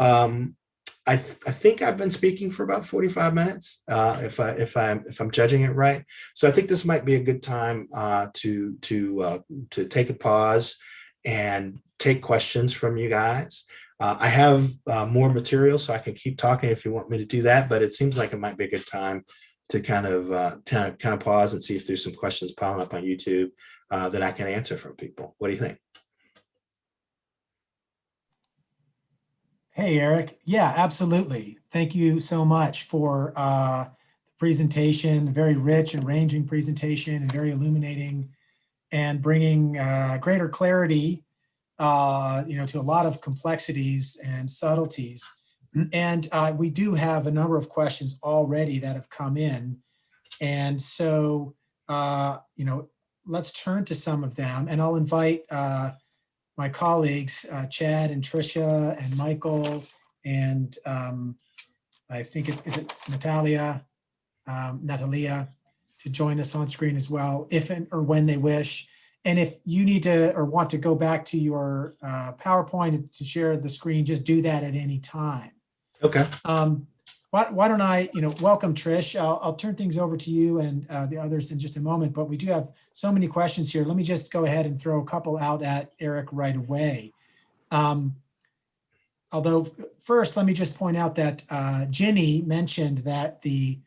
I think I've been speaking for about 45 minutes, if I'm judging it right. So I think this might be a good time to take a pause and take questions from you guys. I have more material, so I can keep talking if you want me to do that. But it seems like it might be a good time to kind of pause and see if there's some questions piling up on YouTube that I can answer from people. What do you think? Hey, Eric. Yeah, absolutely. Thank you so much for the presentation, very rich and ranging presentation and very illuminating and bringing greater clarity to a lot of complexities and subtleties. And we do have a number of questions already that have come in. And so, let's turn to some of them, and I'll invite my colleagues, Chad and Tricia and Michael, and I think is it Natalia, to join us on screen as well, if or when they wish. And if you need to or want to go back to your PowerPoint to share the screen, just do that at any time. Okay. Why don't I, welcome Trish. I'll turn things over to you and the others in just a moment, but we do have so many questions here. Let me just go ahead and throw a couple out at Eric right away. Although first, let me just point out that Ginny mentioned that the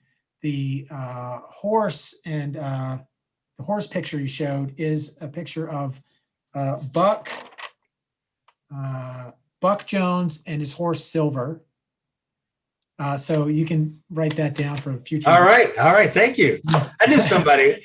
horse and the horse picture you showed is a picture of Buck Jones and his horse Silver. So you can write that down for future. All right. Thank you. I knew somebody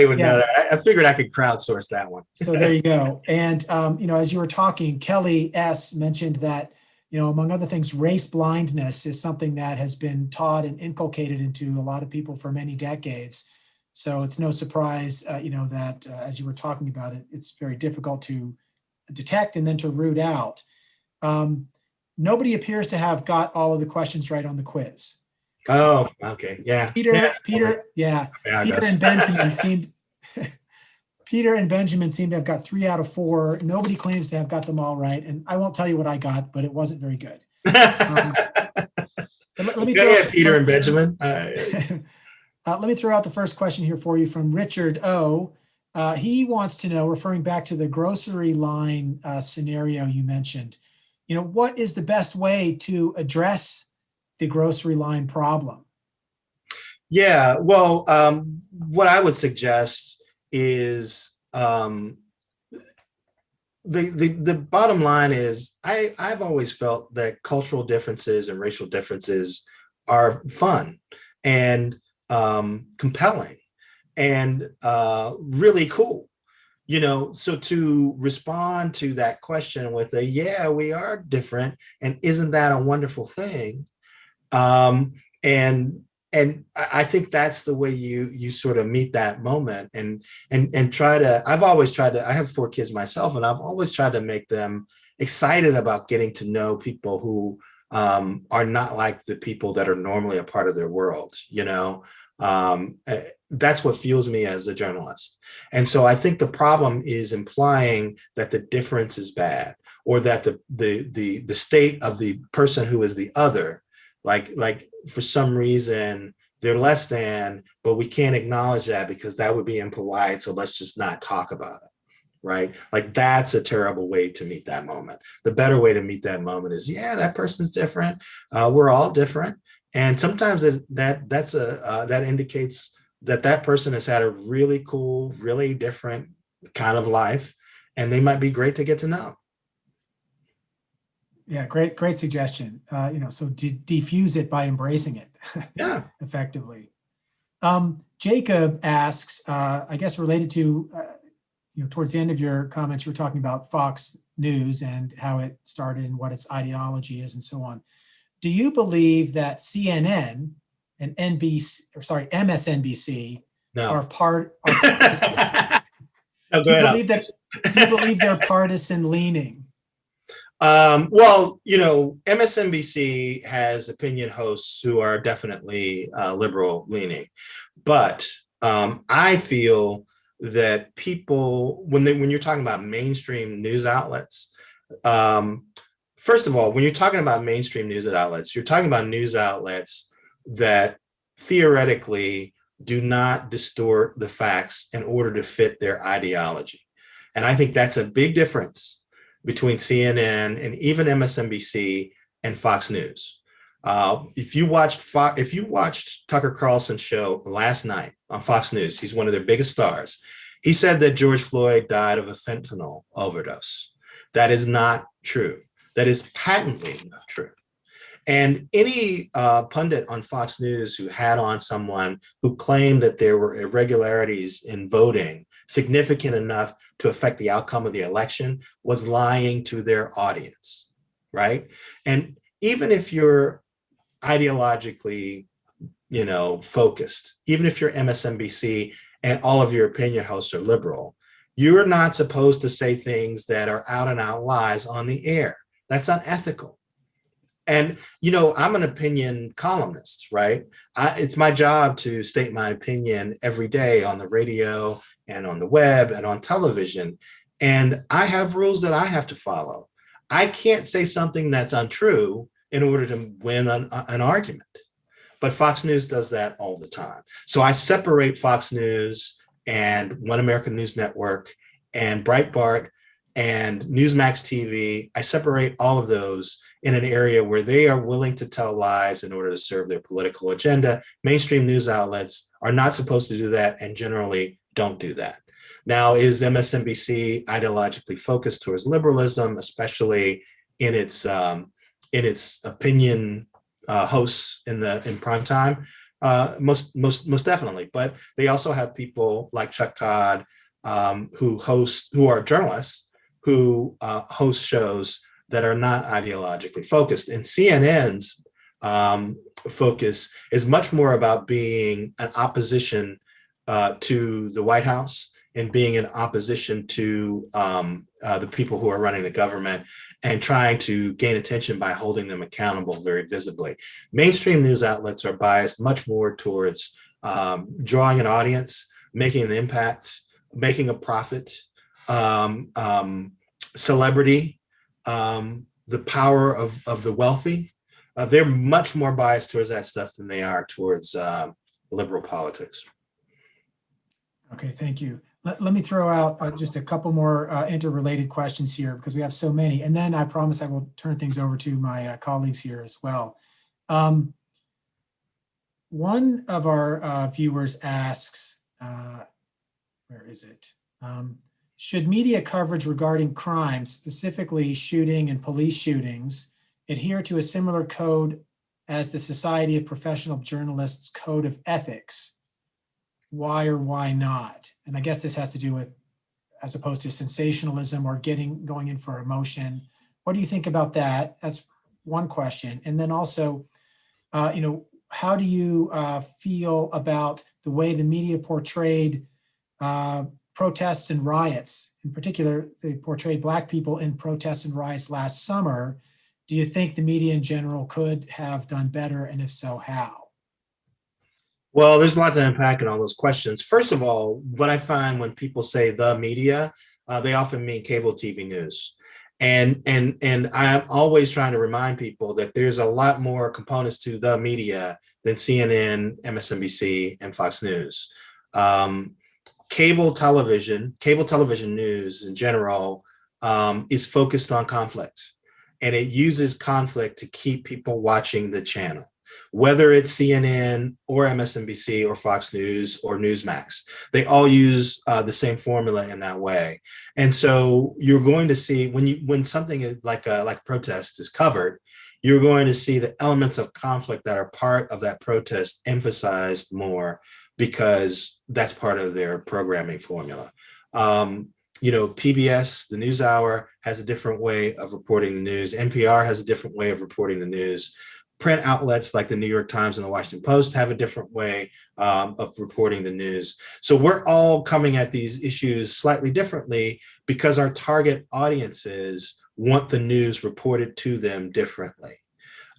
would know that. I figured I could crowdsource that one. So there you go. And as you were talking, Kelly S. mentioned that, among other things, race blindness is something that has been taught and inculcated into a lot of people for many decades. So it's no surprise, that as you were talking about it, it's very difficult to detect and then to root out. Nobody appears to have got all of the questions right on the quiz. Oh, okay. Yeah. Peter and Benjamin seem to have got 3 out of 4. Nobody claims to have got them all right. And I won't tell you what I got, but it wasn't very good. Let me go ahead, Peter and Benjamin. Let me throw out the first question here for you from Richard O. He wants to know, referring back to the grocery line scenario you mentioned, what is the best way to address the grocery line problem? Yeah, well, what I would suggest is the bottom line is I've always felt that cultural differences and racial differences are fun and compelling and really cool. So to respond to that question with yeah, we are different, and isn't that a wonderful thing? And I think that's the way you sort of meet that moment and try to. I've always tried to. I have 4 kids myself, and I've always tried to make them excited about getting to know people who are not like the people that are normally a part of their world. That's what fuels me as a journalist. And so I think the problem is implying that the difference is bad, or that the state of the person who is the other, like for some reason they're less than, but we can't acknowledge that because that would be impolite. So let's just not talk about it. Right? Like that's a terrible way to meet that moment. The better way to meet that moment is, yeah, that person's different. We're all different. And sometimes that indicates that person has had a really cool, really different kind of life, and they might be great to get to know. Yeah, great suggestion. So defuse it by embracing it. Yeah, effectively. Jacob asks, I guess related to, towards the end of your comments, you were talking about Fox News and how it started and what its ideology is and so on. Do you believe that CNN and MSNBC are part of? Do you believe they're partisan leaning? Well, MSNBC has opinion hosts who are definitely liberal leaning, but I feel that people, when you're talking about mainstream news outlets, first of all, when you're talking about mainstream news outlets, you're talking about news outlets that theoretically do not distort the facts in order to fit their ideology. And I think that's a big difference between CNN and even MSNBC and Fox News. If you watched Tucker Carlson's show last night on Fox News, he's one of their biggest stars. He said that George Floyd died of a fentanyl overdose. That is not true. That is patently not true. And any pundit on Fox News who had on someone who claimed that there were irregularities in voting significant enough to affect the outcome of the election was lying to their audience, right? And even if you're ideologically, focused, even if you're MSNBC and all of your opinion hosts are liberal, you're not supposed to say things that are out and out lies on the air. That's unethical. And, I'm an opinion columnist, right? It's my job to state my opinion every day on the radio and on the web and on television. And I have rules that I have to follow. I can't say something that's untrue in order to win an argument. But Fox News does that all the time. So I separate Fox News and One American News Network and Breitbart and Newsmax TV. I separate all of those in an area where they are willing to tell lies in order to serve their political agenda. Mainstream news outlets are not supposed to do that and generally don't do that. Now, is MSNBC ideologically focused towards liberalism, especially in its opinion hosts in prime time? Most definitely. But they also have people like Chuck Todd who are journalists who host shows that are not ideologically focused. And CNN's focus is much more about being an opposition to the White House and being in opposition to the people who are running the government and trying to gain attention by holding them accountable very visibly. Mainstream news outlets are biased much more towards drawing an audience, making an impact, making a profit, celebrity, the power of the wealthy. They're much more biased towards that stuff than they are towards liberal politics. Okay, thank you. Let me throw out just a couple more interrelated questions here because we have so many. And then I promise I will turn things over to my colleagues here as well. One of our viewers asks, where is it? Should media coverage regarding crime, specifically shooting and police shootings, adhere to a similar code as the Society of Professional Journalists Code of Ethics? Why or why not? And I guess this has to do with, as opposed to sensationalism or going in for emotion. What do you think about that? That's one question. And then also, how do you feel about the way the media portrayed protests and riots? In particular, they portrayed Black people in protests and riots last summer. Do you think the media in general could have done better? And if so, how? Well, there's a lot to unpack in all those questions. First of all, what I find when people say the media, they often mean cable TV news. And I'm always trying to remind people that there's a lot more components to the media than CNN, MSNBC, and Fox News. Cable television news in general is focused on conflict, and it uses conflict to keep people watching the channel, whether it's CNN or MSNBC or Fox News or Newsmax. They all use the same formula in that way. And so you're going to see when something like protest is covered, you're going to see the elements of conflict that are part of that protest emphasized more because that's part of their programming formula. PBS, the NewsHour, has a different way of reporting the news. NPR has a different way of reporting the news. Print outlets like the New York Times and the Washington Post have a different way of reporting the news. So we're all coming at these issues slightly differently because our target audiences want the news reported to them differently.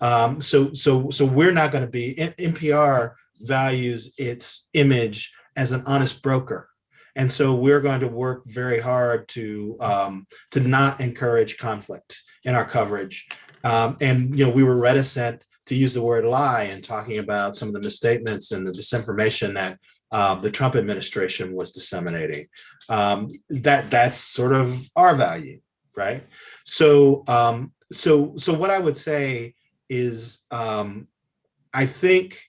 So we're not going to be, NPR values its image as an honest broker. And so we're going to work very hard to not encourage conflict in our coverage. We were reticent to use the word lie in talking about some of the misstatements and the disinformation that the Trump administration was disseminating. That's sort of our value, right? So what I would say is I think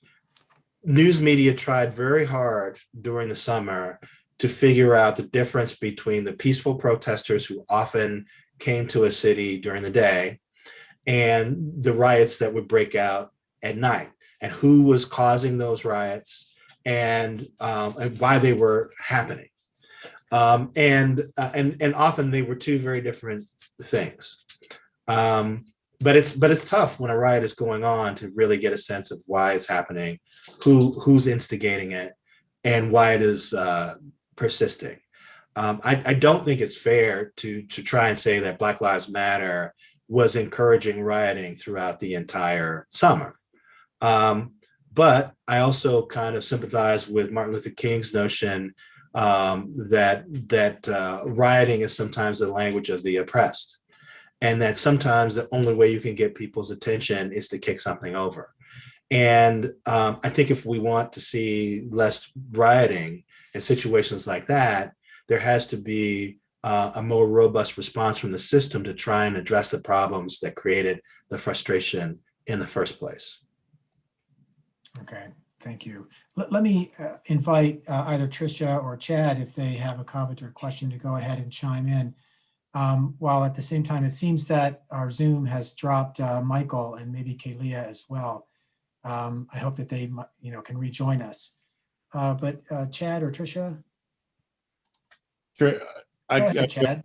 news media tried very hard during the summer to figure out the difference between the peaceful protesters who often came to a city during the day and the riots that would break out at night, and who was causing those riots and why they were happening. And often they were two very different things. But it's tough when a riot is going on to really get a sense of why it's happening, who's instigating it, and why it is persisting. I don't think it's fair to try and say that Black Lives Matter was encouraging rioting throughout the entire summer. But I also kind of sympathize with Martin Luther King's notion that rioting is sometimes the language of the oppressed, and that sometimes the only way you can get people's attention is to kick something over. And I think if we want to see less rioting in situations like that, there has to be a more robust response from the system to try and address the problems that created the frustration in the first place. Okay, thank you. Let me invite either Tricia or Chad, if they have a comment or question, to go ahead and chime in. While at the same time, it seems that our Zoom has dropped Michael and maybe Kalia as well. I hope that they, can rejoin us. But Chad or Tricia? Sure. Go ahead, Chad.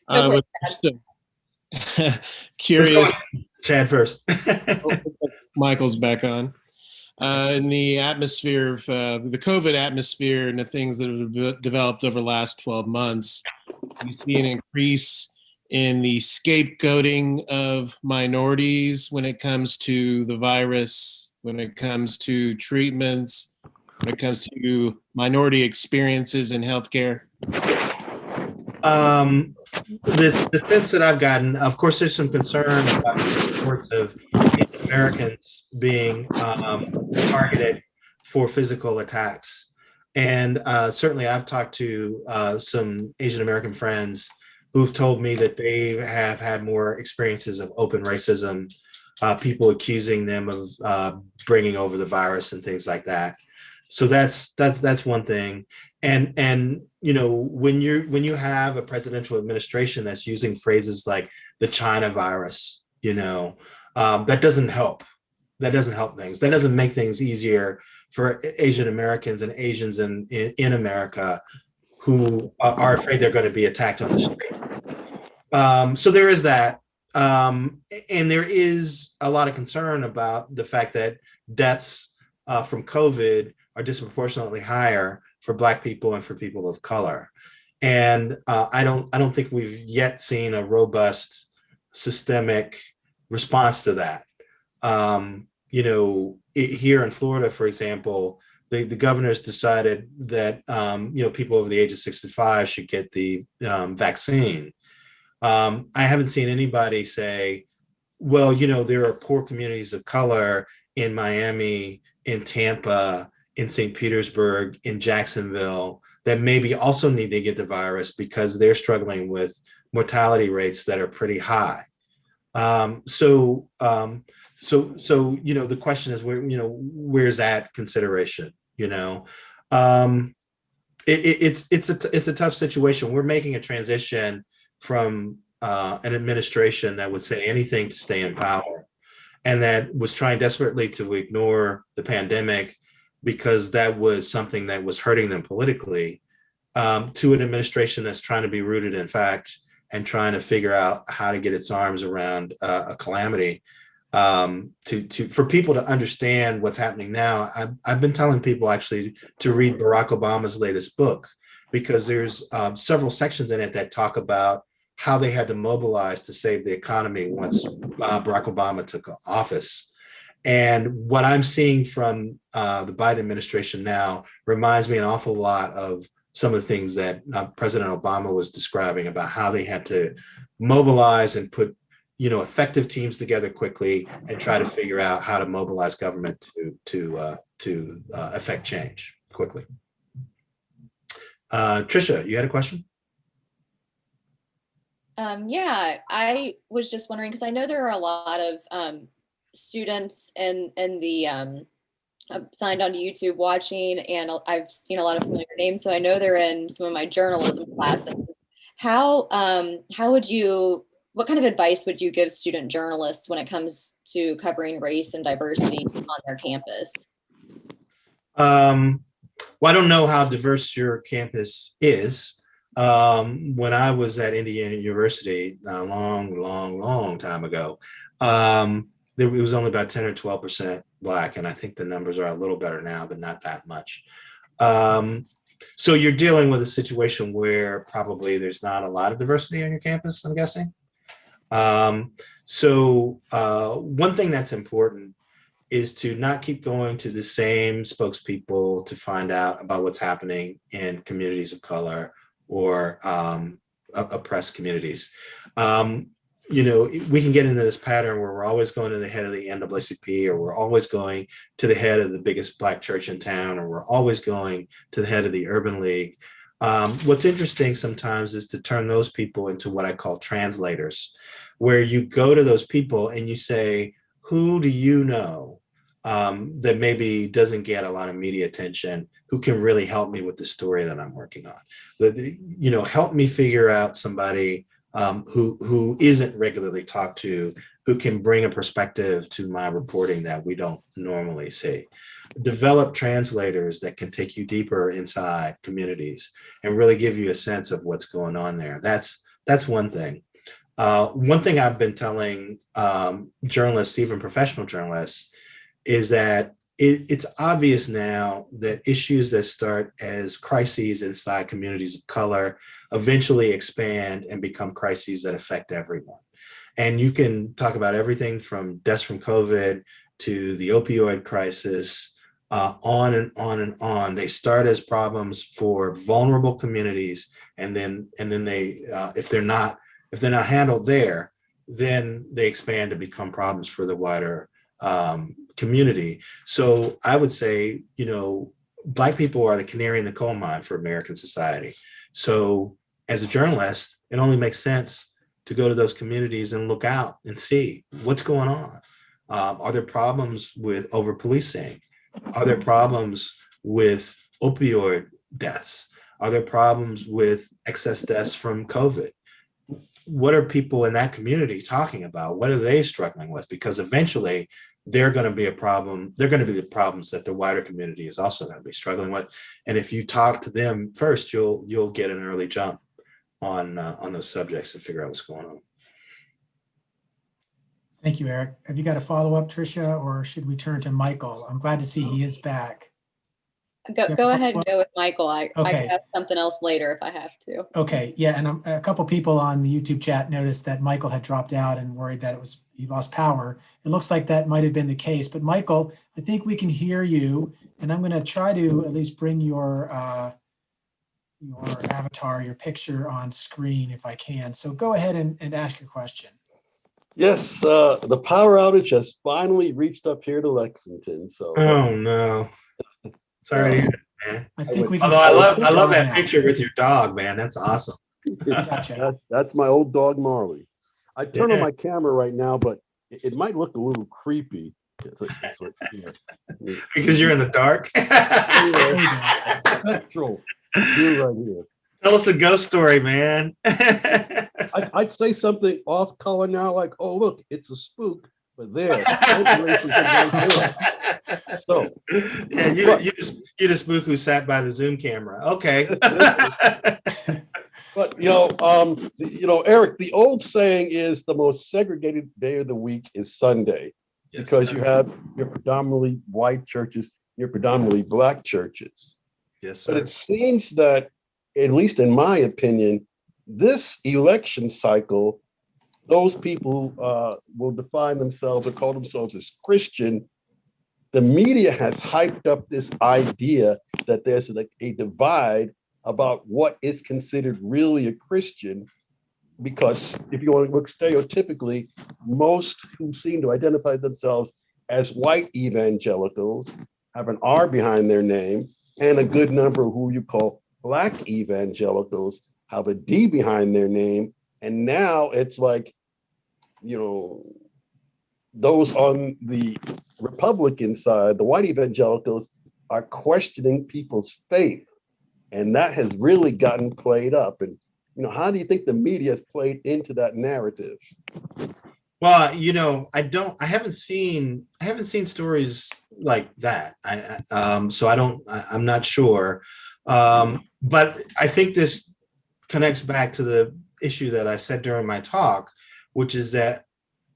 Was curious. Chad first. Michael's back on. In the atmosphere of the COVID atmosphere and the things that have developed over the last 12 months, you see an increase in the scapegoating of minorities when it comes to the virus, when it comes to treatments, when it comes to minority experiences in healthcare? The sense that I've gotten, of course, there's some concern about these reports of Americans being targeted for physical attacks. And certainly I've talked to some Asian American friends who've told me that they have had more experiences of open racism, people accusing them of bringing over the virus and things like that. So that's one thing. And when you have a presidential administration that's using phrases like the China virus, that doesn't help. That doesn't help things. That doesn't make things easier for Asian Americans and Asians in America who are afraid they're going to be attacked on the street. So there is that. And there is a lot of concern about the fact that deaths from COVID are disproportionately higher for Black people and for people of color. And I don't think we've yet seen a robust systemic response to that. Here in Florida, for example, the governor's decided that people over the age of 65 should get the vaccine. I haven't seen anybody say, well, there are poor communities of color in Miami, in Tampa, in St. Petersburg, in Jacksonville, that maybe also need to get the virus because they're struggling with mortality rates that are pretty high. So the question is where's that consideration? It's a tough situation. We're making a transition from an administration that would say anything to stay in power, and that was trying desperately to ignore the pandemic because that was something that was hurting them politically, to an administration that's trying to be rooted in fact and trying to figure out how to get its arms around a calamity, for people to understand what's happening now. I've been telling people actually to read Barack Obama's latest book, because there's several sections in it that talk about how they had to mobilize to save the economy once Barack Obama took office. And what I'm seeing from the Biden administration now reminds me an awful lot of some of the things that President Obama was describing about how they had to mobilize and put effective teams together quickly and try to figure out how to mobilize government to affect change quickly. Tricia, you had a question? Yeah, I was just wondering, because I know there are a lot of students in the signed on to YouTube watching, and I've seen a lot of familiar names, so I know they're in some of my journalism classes. What kind of advice would you give student journalists when it comes to covering race and diversity on their campus? Well, I don't know how diverse your campus is. When I was at Indiana University a long time ago, it was only about 10 or 12% Black, and I think the numbers are a little better now, but not that much. So you're dealing with a situation where probably there's not a lot of diversity on your campus, I'm guessing. One thing that's important is to not keep going to the same spokespeople to find out about what's happening in communities of color or oppressed communities. We can get into this pattern where we're always going to the head of the NAACP, or we're always going to the head of the biggest Black church in town, or we're always going to the head of the Urban League. What's interesting sometimes is to turn those people into what I call translators, where you go to those people and you say, who do you know that maybe doesn't get a lot of media attention, who can really help me with the story that I'm working on? Help me figure out somebody who isn't regularly talked to, who can bring a perspective to my reporting that we don't normally see. Develop translators that can take you deeper inside communities and really give you a sense of what's going on there. That's one thing. One thing I've been telling journalists, even professional journalists, is that it's obvious now that issues that start as crises inside communities of color eventually expand and become crises that affect everyone. And you can talk about everything from deaths from COVID to the opioid crisis, on and on and on. They start as problems for vulnerable communities, and then they, if they're not handled there, then they expand to become problems for the wider community. So I would say, Black people are the canary in the coal mine for American society. So as a journalist, it only makes sense to go to those communities and look out and see what's going on. Are there problems with over policing? Are there problems with opioid deaths? Are there problems with excess deaths from COVID? What are people in that community talking about? What are they struggling with? Because eventually they're going to be a problem. They're going to be the problems that the wider community is also going to be struggling with. And if you talk to them first, you'll get an early jump on those subjects and figure out what's going on. Thank you, Eric. Have you got a follow-up, Tricia, or should we turn to Michael? I'm glad to see he is back. Go ahead and go with Michael. I Okay. have something else later if I have to. Okay, yeah, and a couple people on the YouTube chat noticed that Michael had dropped out and worried that he lost power. It looks like that might have been the case, but Michael, I think we can hear you, and I'm going to try to at least bring your avatar, your picture on screen if I can. So go ahead and ask your question. Yes, the power outage has finally reached up here to Lexington. So. Oh no! Sorry to hear that, man. I think we can. Although I love that picture with your dog, man. That's awesome. Gotcha. That's my old dog Marley. I turn on my camera right now, but it might look a little creepy. Because you're in the dark. Spectral view right here. Tell us a ghost story, man. I'd say something off color now, like, "Oh, look, it's a spook." But there. So yeah, you're the spook who sat by the Zoom camera. Okay. But Eric, the old saying is the most segregated day of the week is Sunday, yes, because you have your predominantly white churches, your predominantly Black churches. Yes, sir. But it seems that, at least in my opinion, this election cycle, those people will define themselves or call themselves as Christian. The media has hyped up this idea that there's a divide about what is considered really a Christian, because if you want to look stereotypically, most who seem to identify themselves as white evangelicals have an R behind their name, and a good number of who you call Black evangelicals have a D behind their name. And now it's like, those on the Republican side, the white evangelicals, are questioning people's faith. And that has really gotten played up. And, how do you think the media has played into that narrative? Well, I haven't seen stories like that. I'm not sure. But I think this connects back to the issue that I said during my talk, which is that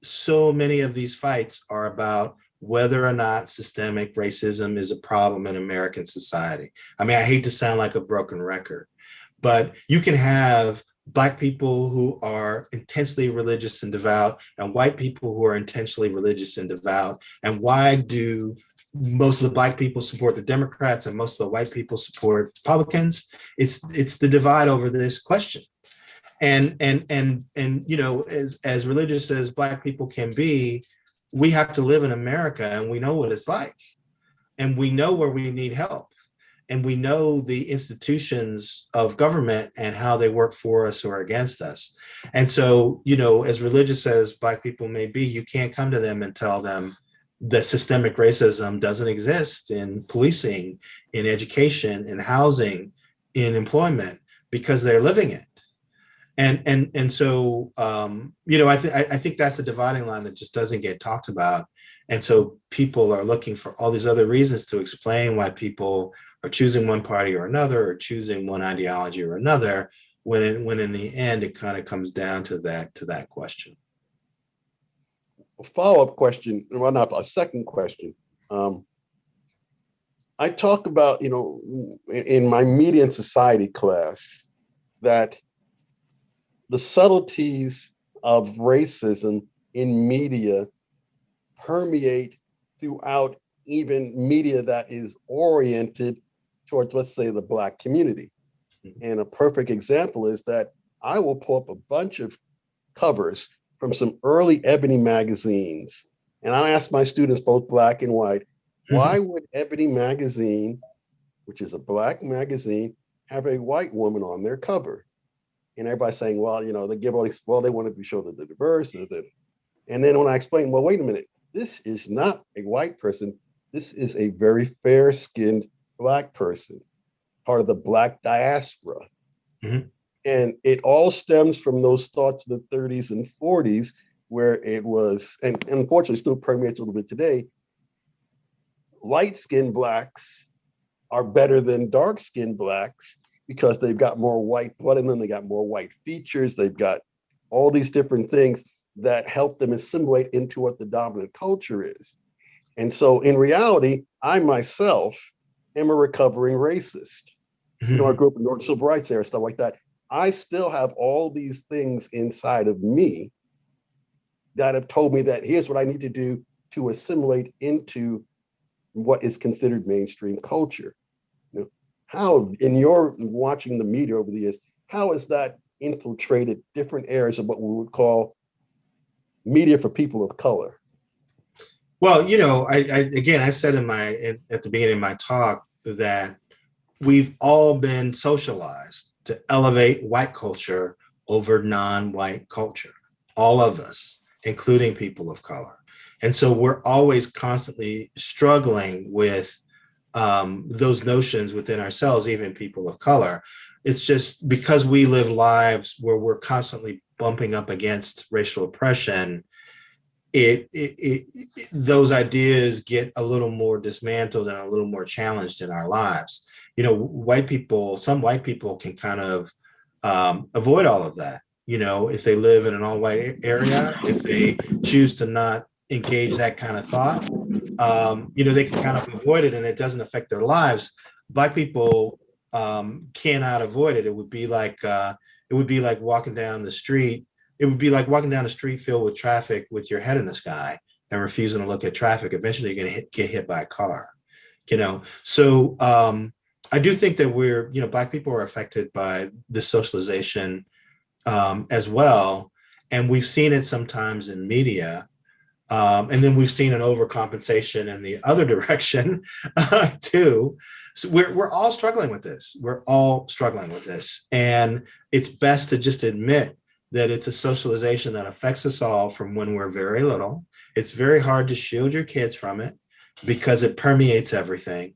so many of these fights are about whether or not systemic racism is a problem in American society. I mean, I hate to sound like a broken record, but you can have Black people who are intensely religious and devout and white people who are intentionally religious and devout? And why do most of the Black people support the Democrats and most of the white people support Republicans? It's the divide over this question. And you know, as religious as Black people can be, we have to live in America, and we know what it's like, and we know where we need help, and we know the institutions of government and how they work for us or against us. And so, you know, as religious as Black people may be, you can't come to them and tell them that systemic racism doesn't exist in policing, in education, in housing, in employment, because they're living it. And so, you know, I think that's a dividing line that just doesn't get talked about. And so people are looking for all these other reasons to explain why people are choosing one party or another, or choosing one ideology or another, when in the end, it kind of comes down to that question. A follow-up question, well, not a second question. I talk about, you know, in my media and society class, that the subtleties of racism in media permeate throughout even media that is oriented towards, let's say, the Black community. And a perfect example is that I will pull up a bunch of covers from some early Ebony magazines, and I ask my students, both Black and white, why would Ebony magazine, which is a Black magazine, have a white woman on their cover? And everybody's saying, well, you know, they give all these, well, they want to be show that they're diverse. And then when I explain, well, wait a minute, this is not a white person. This is a very fair-skinned Black person, part of the Black diaspora. Mm-hmm. And it all stems from those thoughts in the 30s and 40s, where it was, and unfortunately still permeates a little bit today, light-skinned Blacks are better than dark-skinned Blacks, because they've got more white blood in them, they got more white features, they've got all these different things that help them assimilate into what the dominant culture is. And so in reality, I myself am a recovering racist. You know, I grew up in the civil rights era, stuff like that. I still have all these things inside of me that have told me that here's what I need to do to assimilate into what is considered mainstream culture. How, in your watching the media over the years, how has that infiltrated different areas of what we would call media for people of color? Well, you know, I said at the beginning of my talk that we've all been socialized to elevate white culture over non-white culture, all of us, including people of color. And so we're always constantly struggling with those notions within ourselves, even people of color. It's just because we live lives where we're constantly bumping up against racial oppression, those ideas get a little more dismantled and a little more challenged in our lives. You know, some white people can kind of avoid all of that. You know, if they live in an all-white area, if they choose to not engage that kind of thought, you know, they can kind of avoid it and it doesn't affect their lives. Black people cannot avoid it. It would be like walking down the street. It would be like walking down a street filled with traffic with your head in the sky and refusing to look at traffic. Eventually, you're going to get hit by a car. You know, so I do think that Black people are affected by this socialization as well, and we've seen it sometimes in media. And then we've seen an overcompensation in the other direction too. So we're all struggling with this. We're all struggling with this. And it's best to just admit that it's a socialization that affects us all from when we're very little. It's very hard to shield your kids from it because it permeates everything.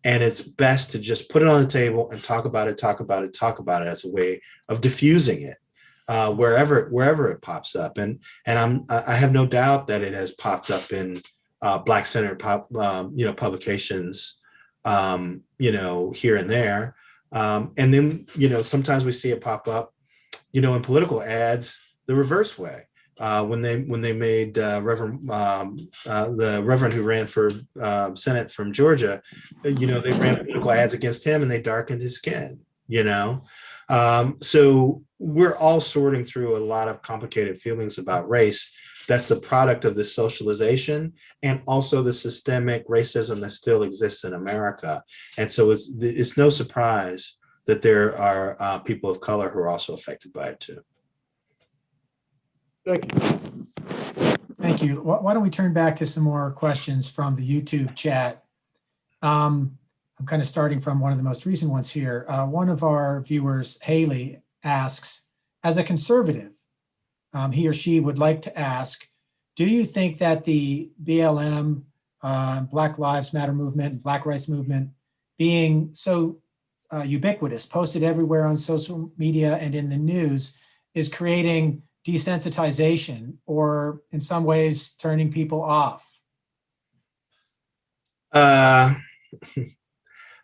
And it's best to just put it on the table and talk about it as a way of diffusing it. Wherever it pops up, and I have no doubt that it has popped up in Black-centered publications, here and there, and then sometimes we see it pop up, in political ads the reverse way. When they made the Reverend who ran for Senate from Georgia, they ran political ads against him and they darkened his skin. So we're all sorting through a lot of complicated feelings about race. That's the product of this socialization and also the systemic racism that still exists in America. And so it's no surprise that there are people of color who are also affected by it too. Thank you. Thank you. Why don't we turn back to some more questions from the YouTube chat? I'm kind of starting from one of the most recent ones here. One of our viewers, Haley, asks, as a conservative, he or she would like to ask, do you think that the BLM, Black Lives Matter movement, and Black Rights movement being so ubiquitous, posted everywhere on social media and in the news, is creating desensitization or in some ways turning people off? I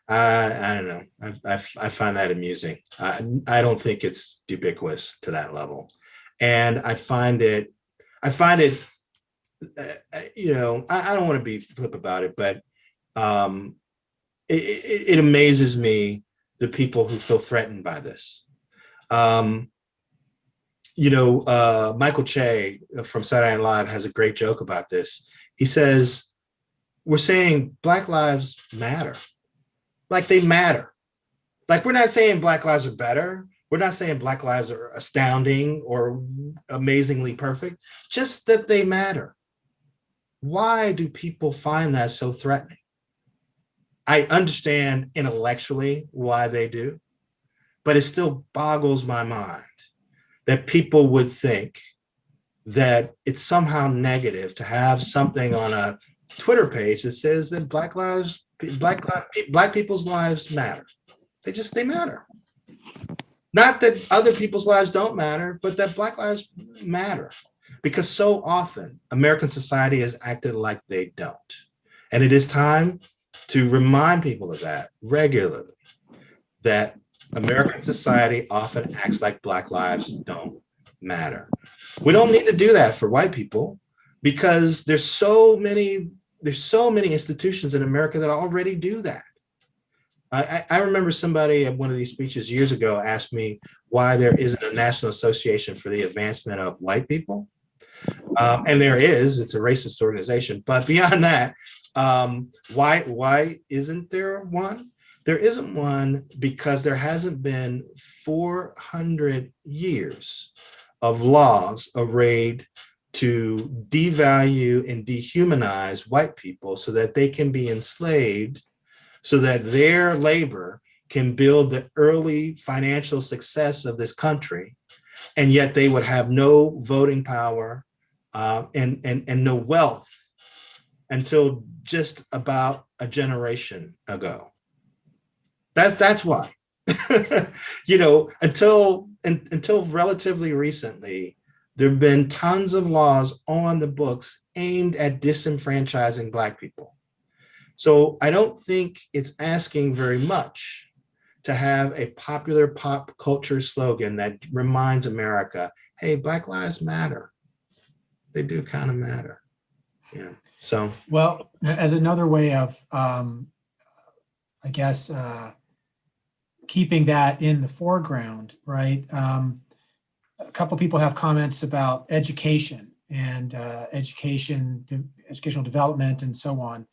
don't know. I find that amusing. I don't think it's ubiquitous to that level, and I find it. You know, I don't want to be flip about it, but it amazes me the people who feel threatened by this. You know, Michael Che from Saturday Night Live has a great joke about this. He says, "We're saying Black lives matter." Like they matter. Like we're not saying Black lives are better. We're not saying Black lives are astounding or amazingly perfect, just that they matter. Why do people find that so threatening? I understand intellectually why they do, but it still boggles my mind that people would think that it's somehow negative to have something on a Twitter page that says that Black people's lives matter. They matter. Not that other people's lives don't matter, but that Black lives matter. Because so often American society has acted like they don't. And it is time to remind people of that regularly, that American society often acts like Black lives don't matter. We don't need to do that for white people because there's so many institutions in America that already do that. I remember somebody at one of these speeches years ago asked me why there isn't a national association for the advancement of white people. And there is, it's a racist organization. But beyond that, why isn't there one? There isn't one because there hasn't been 400 years of laws arrayed to devalue and dehumanize white people so that they can be enslaved, so that their labor can build the early financial success of this country, and yet they would have no voting power and no wealth until just about a generation ago. That's why. You know, until relatively recently, there have been tons of laws on the books aimed at disenfranchising Black people. So I don't think it's asking very much to have a popular pop culture slogan that reminds America, hey, Black lives matter. They do kind of matter. Yeah. So, well, as another way of, I guess, keeping that in the foreground, right? A couple people have comments about education and educational development and so on.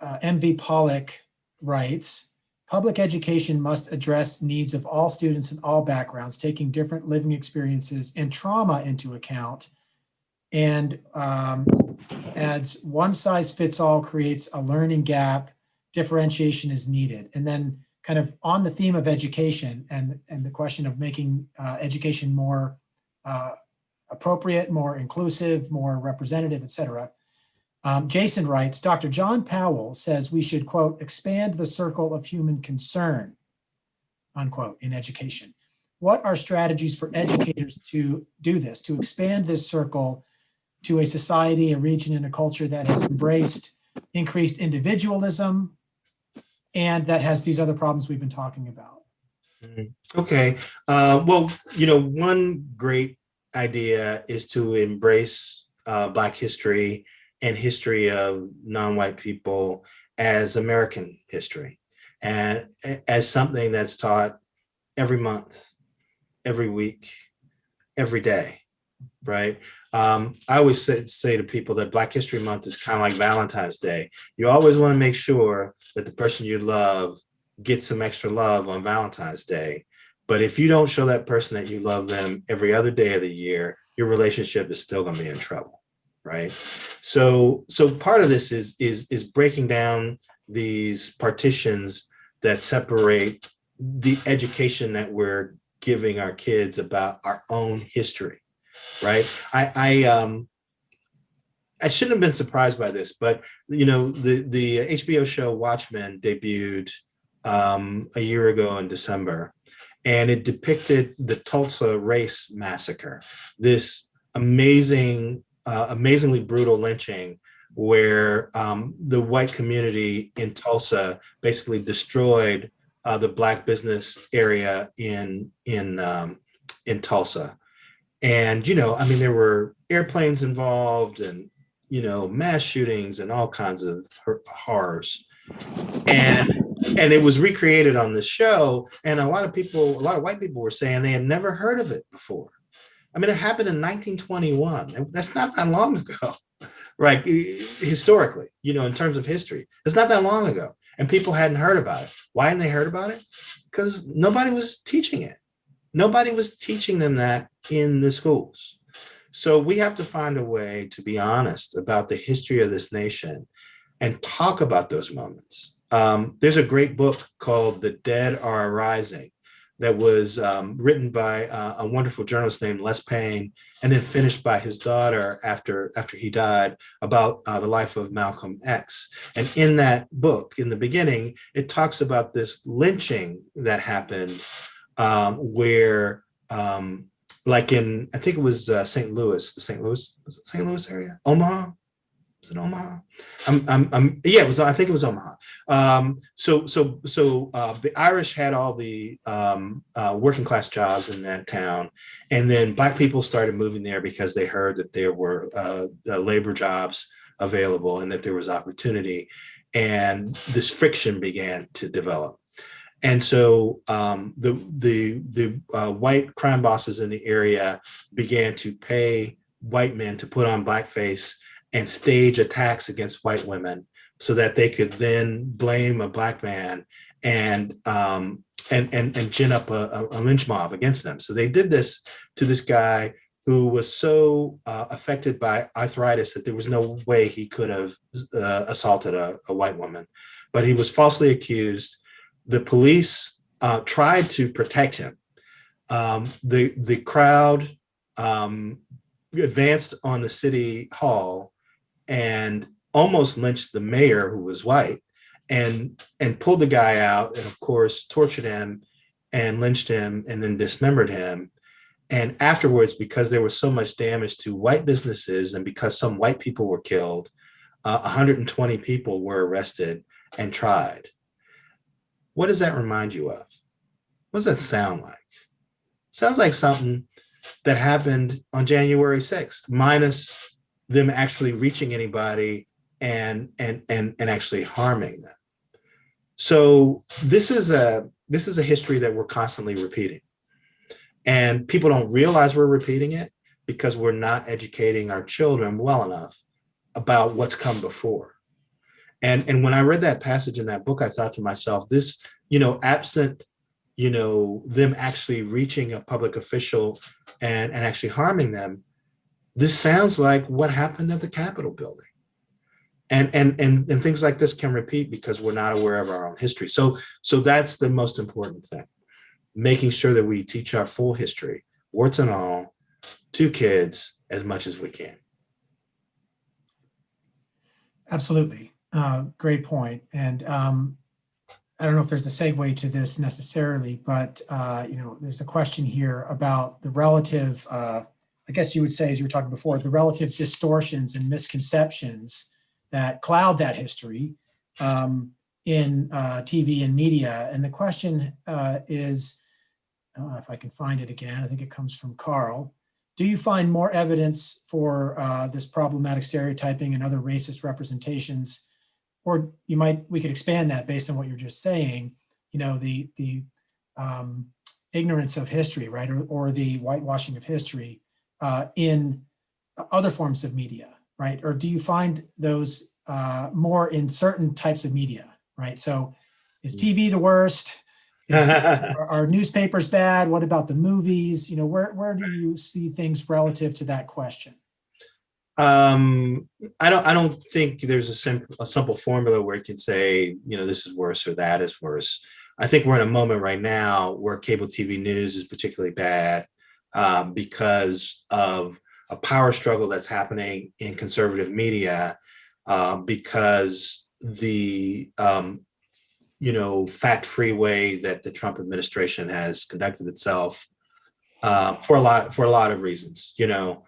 MV Pollock writes, public education must address needs of all students in all backgrounds, taking different living experiences and trauma into account, and adds, one size fits all creates a learning gap, differentiation is needed. And then kind of on the theme of education and the question of making education more appropriate, more inclusive, more representative, et cetera. Jason writes, Dr. John Powell says we should, quote, expand the circle of human concern, unquote, in education. What are strategies for educators to do this, to expand this circle to a society, a region, and a culture that has embraced increased individualism and that has these other problems we've been talking about? Okay. Well, you know, one great idea is to embrace Black history and history of non-white people as American history and as something that's taught every month, every week, every day, right? I always say to people that Black History Month is kind of like Valentine's Day. You always want to make sure that the person you love gets some extra love on Valentine's Day. But if you don't show that person that you love them every other day of the year, your relationship is still going to be in trouble, right? So part of this is breaking down these partitions that separate the education that we're giving our kids about our own history, right? I shouldn't have been surprised by this, but the HBO show Watchmen debuted a year ago in December, and it depicted the Tulsa race massacre, this amazingly brutal lynching where the white community in Tulsa basically destroyed the Black business area in Tulsa. And, there were airplanes involved and, mass shootings and all kinds of horrors. And it was recreated on the show. And a lot of white people were saying they had never heard of it before. It happened in 1921. That's not that long ago, right? Historically, in terms of history, it's not that long ago. And people hadn't heard about it. Why hadn't they heard about it? Because nobody was teaching it. Nobody was teaching them that in the schools. So we have to find a way to be honest about the history of this nation and talk about those moments. There's a great book called The Dead Are Arising that was written by a wonderful journalist named Les Payne and then finished by his daughter after he died, about the life of Malcolm X. And in that book, in the beginning, it talks about this lynching that happened where like in, I think it was St. Louis, was it St. Louis area? Omaha? Was it Omaha? Yeah, I think it was Omaha. So the Irish had all the working class jobs in that town. And then Black people started moving there because they heard that there were labor jobs available and that there was opportunity. And this friction began to develop. And so the white crime bosses in the area began to pay white men to put on blackface and stage attacks against white women so that they could then blame a Black man and gin up a lynch mob against them. So they did this to this guy who was so affected by arthritis that there was no way he could have assaulted a white woman, but he was falsely accused. The police tried to protect him. The crowd advanced on the city hall and almost lynched the mayor, who was white, and pulled the guy out and, of course, tortured him and lynched him and then dismembered him. And afterwards, because there was so much damage to white businesses and because some white people were killed, 120 people were arrested and tried. What does that remind you of? What does that sound like? Sounds like something that happened on January 6th, minus them actually reaching anybody and actually harming them. So this is a history that we're constantly repeating. And people don't realize we're repeating it because we're not educating our children well enough about what's come before. And when I read that passage in that book, I thought to myself, this, absent, them actually reaching a public official and actually harming them, this sounds like what happened at the Capitol building. And things like this can repeat because we're not aware of our own history. So that's the most important thing, making sure that we teach our full history, warts and all, to kids as much as we can. Absolutely. Great point. And I don't know if there's a segue to this necessarily, but there's a question here about the relative, I guess you would say, as you were talking before, the relative distortions and misconceptions that cloud that history in TV and media. And the question is, if I can find it again, I think it comes from Carl. Do you find more evidence for this problematic stereotyping and other racist representations? Or we could expand that based on what you're just saying, the ignorance of history, right, or the whitewashing of history in other forms of media, right? Or do you find those more in certain types of media, right? So is TV the worst? Are newspapers bad? What about the movies? You know, where do you see things relative to that question? I don't think there's a simple formula where you can say, you know, this is worse or that is worse. I think we're in a moment right now where cable TV news is particularly bad because of a power struggle that's happening in conservative media, because the you know, fact-free way that the Trump administration has conducted itself for a lot of reasons, you know.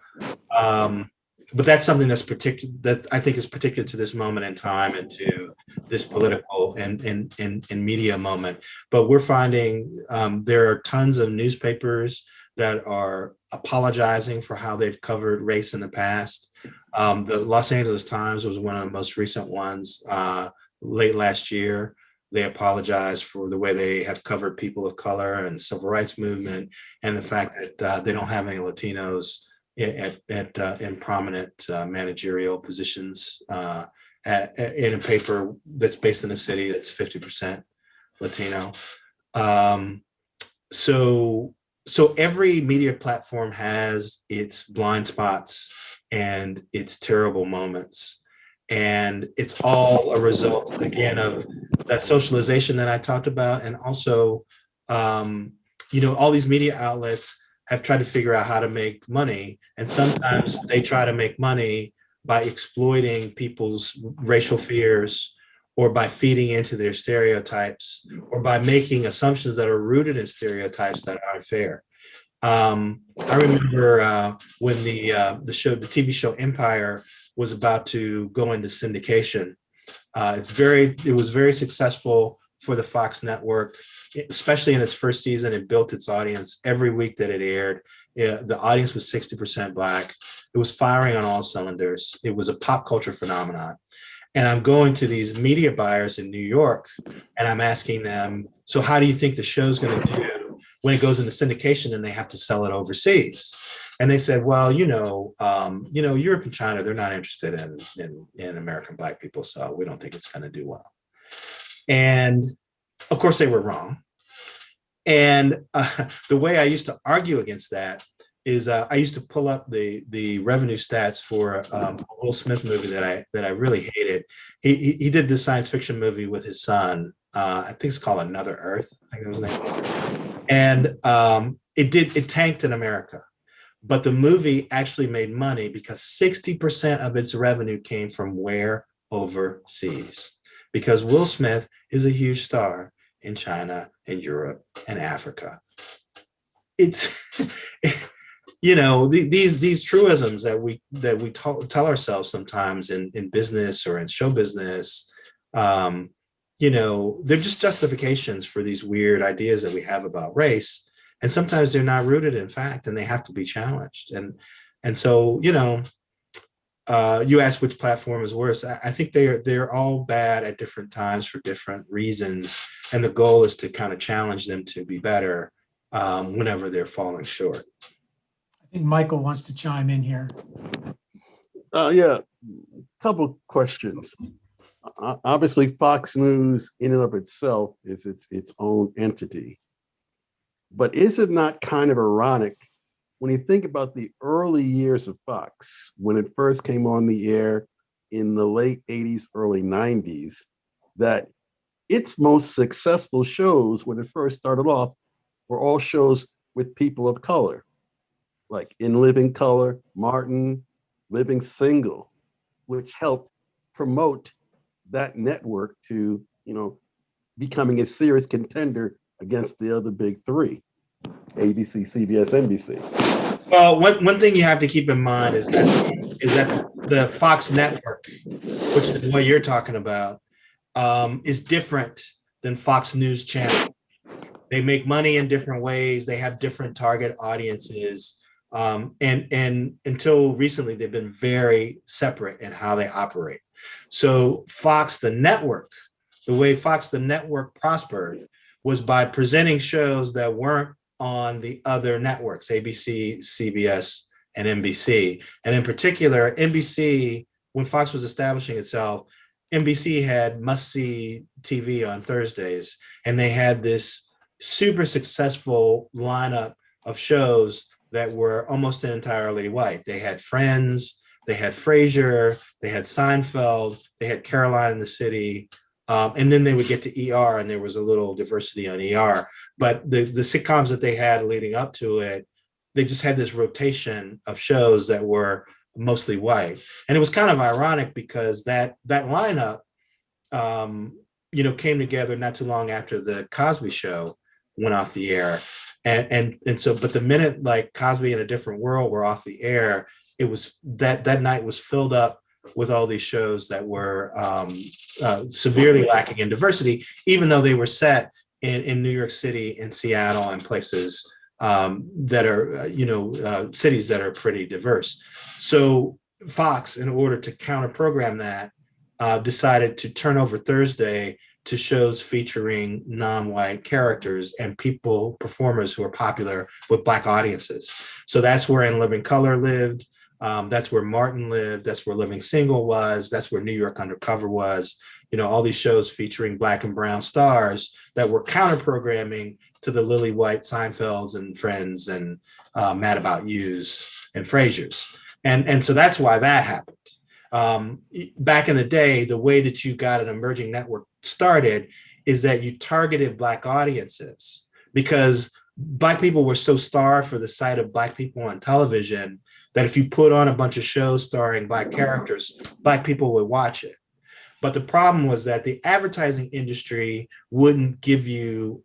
But that's something that I think is particular to this moment in time and to this political and media moment. But we're finding there are tons of newspapers that are apologizing for how they've covered race in the past. The Los Angeles Times was one of the most recent ones late last year. They apologized for the way they have covered people of color and civil rights movement, and the fact that they don't have any Latinos in prominent managerial positions in a paper that's based in a city that's 50% Latino. So every media platform has its blind spots and its terrible moments. And it's all a result, again, of that socialization that I talked about. And also, you know, all these media outlets have tried to figure out how to make money. And sometimes they try to make money by exploiting people's racial fears, or by feeding into their stereotypes, or by making assumptions that are rooted in stereotypes that aren't fair. I remember when the TV show Empire was about to go into syndication. It was very successful for the Fox network, especially in its first season. It built its audience every week that it aired. The audience was 60% Black. It was firing on all cylinders. It was a pop culture phenomenon. And I'm going to these media buyers in New York, and I'm asking them, so how do you think the show's going to do when it goes into syndication and they have to sell it overseas? And they said, well, Europe and China, they're not interested in American Black people, so we don't think it's going to do well. And of course, they were wrong. And the way I used to argue against that is I used to pull up the revenue stats for a Will Smith movie that I really hated. He did this science fiction movie with his son. I think it's called Another Earth. I think that was the name. And it tanked in America. But the movie actually made money because 60% of its revenue came from where? Overseas. Because Will Smith is a huge star in China and Europe and Africa. It's, you know, these truisms that we tell ourselves sometimes in business or in show business, you know, they're just justifications for these weird ideas that we have about race. And sometimes they're not rooted in fact, and they have to be challenged. And so, you know, you asked which platform is worse. I think they're all bad at different times for different reasons. And the goal is to kind of challenge them to be better whenever they're falling short. I think Michael wants to chime in here. Yeah, couple questions. Obviously, Fox News in and of itself is its own entity. But is it not kind of ironic when you think about the early years of Fox, when it first came on the air in the late 80s, early 90s, that its most successful shows when it first started off were all shows with people of color, like In Living Color, Martin, Living Single, which helped promote that network to, you know, becoming a serious contender against the other big three, ABC, CBS, NBC. Well, one thing you have to keep in mind is that the Fox network, which is what you're talking about, is different than Fox News Channel. They make money in different ways. They have different target audiences. And until recently, they've been very separate in how they operate. So Fox, the network, the way Fox, the network prospered was by presenting shows that weren't on the other networks, ABC, CBS, and NBC. And in particular, NBC, when Fox was establishing itself, NBC had must-see TV on Thursdays, and they had this super successful lineup of shows that were almost entirely white. They had Friends, they had Frasier, they had Seinfeld, they had Caroline in the City, and then they would get to ER, and there was a little diversity on ER. But the sitcoms that they had leading up to it, they just had this rotation of shows that were mostly white. And it was kind of ironic because that lineup, came together not too long after the Cosby Show went off the air. And so, but the minute like Cosby and A Different World were off the air, it was that night was filled up with all these shows that were severely lacking in diversity, even though they were set in New York City, in Seattle, and places that are, cities that are pretty diverse. So Fox, in order to counter program that, decided to turn over Thursday to shows featuring non-white characters and performers who are popular with Black audiences. So that's where In Living Color lived. That's where Martin lived. That's where Living Single was. That's where New York Undercover was. All these shows featuring Black and brown stars that were counter programming to the lily white Seinfelds and Friends and Mad About You's and Frasier's. And so that's why that happened. Back in the day, the way that you got an emerging network started is that you targeted Black audiences, because Black people were so starved for the sight of Black people on television that if you put on a bunch of shows starring Black characters, Black people would watch it. But the problem was that the advertising industry wouldn't give you,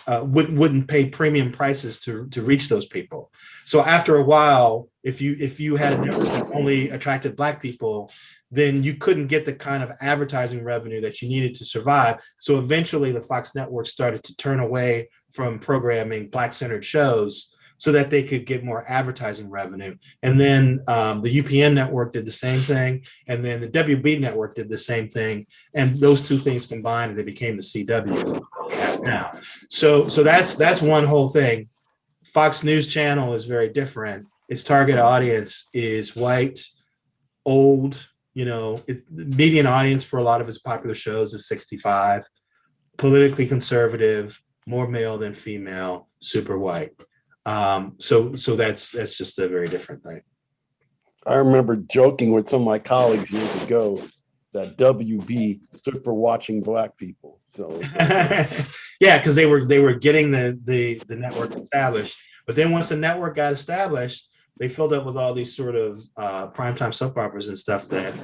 wouldn't pay premium prices to reach those people. So after a while, if you had a network that only attracted Black people, then you couldn't get the kind of advertising revenue that you needed to survive. So eventually the Fox network started to turn away from programming Black-centered shows so that they could get more advertising revenue. And then the UPN network did the same thing. And then the WB network did the same thing. And those two things combined, and they became the CW we have now. So that's one whole thing. Fox News Channel is very different. Its target audience is white, old, the median audience for a lot of its popular shows is 65, politically conservative, more male than female, super white. So that's just a very different thing. I remember joking with some of my colleagues years ago that WB stood for Watching Black People. So yeah, because they were getting the network established, but then once the network got established, they filled up with all these sort of primetime soap operas and stuff that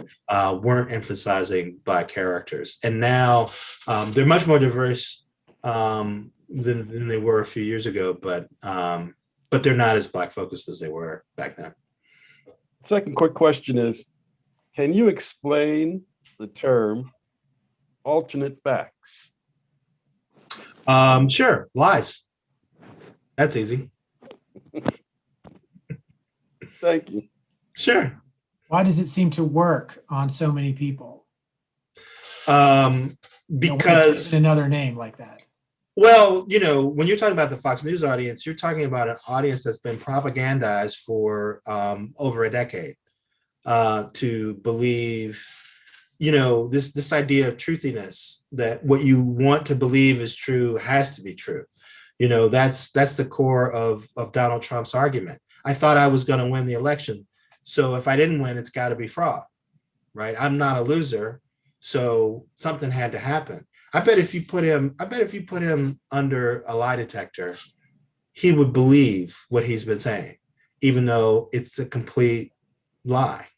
weren't emphasizing Black characters. And now they're much more diverse than they were a few years ago, but they're not as Black focused as they were back then. Second quick question is, can you explain the term alternate facts? Sure, lies. That's easy. Thank you. Sure. Why does it seem to work on so many people? Because another name like that. Well, when you're talking about the Fox News audience, you're talking about an audience that's been propagandized for over a decade to believe, this idea of truthiness, that what you want to believe is true has to be true. That's the core of Donald Trump's argument. I thought I was going to win the election, so if I didn't win, it's got to be fraud, right? I'm not a loser, so something had to happen. I bet if you put him under a lie detector, he would believe what he's been saying, even though it's a complete lie.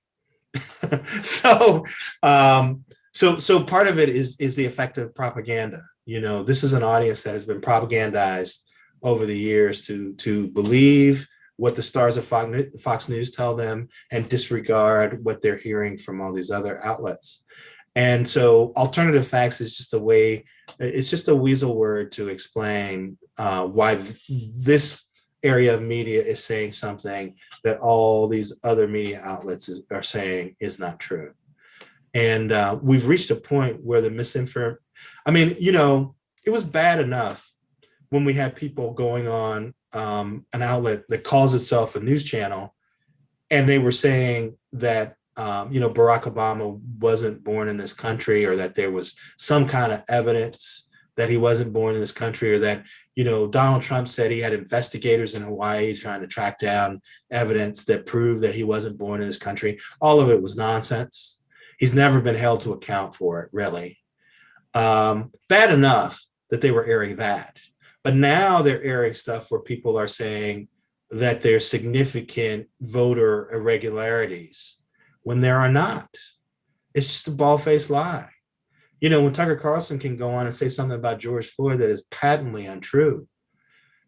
So part of it is the effect of propaganda. This is an audience that has been propagandized over the years to believe what the stars of Fox News tell them and disregard what they're hearing from all these other outlets. And so alternative facts is just it's just a weasel word to explain why this area of media is saying something that all these other media outlets are saying is not true. And we've reached a point where the it was bad enough when we had people going on an outlet that calls itself a news channel, and they were saying that Barack Obama wasn't born in this country, or that there was some kind of evidence that he wasn't born in this country, or that Donald Trump said he had investigators in Hawaii trying to track down evidence that proved that he wasn't born in this country. All of it was nonsense. He's never been held to account for it, really. Bad enough that they were airing that. But now they're airing stuff where people are saying that there's significant voter irregularities when there are not. It's just a bald-faced lie. When Tucker Carlson can go on and say something about George Floyd that is patently untrue,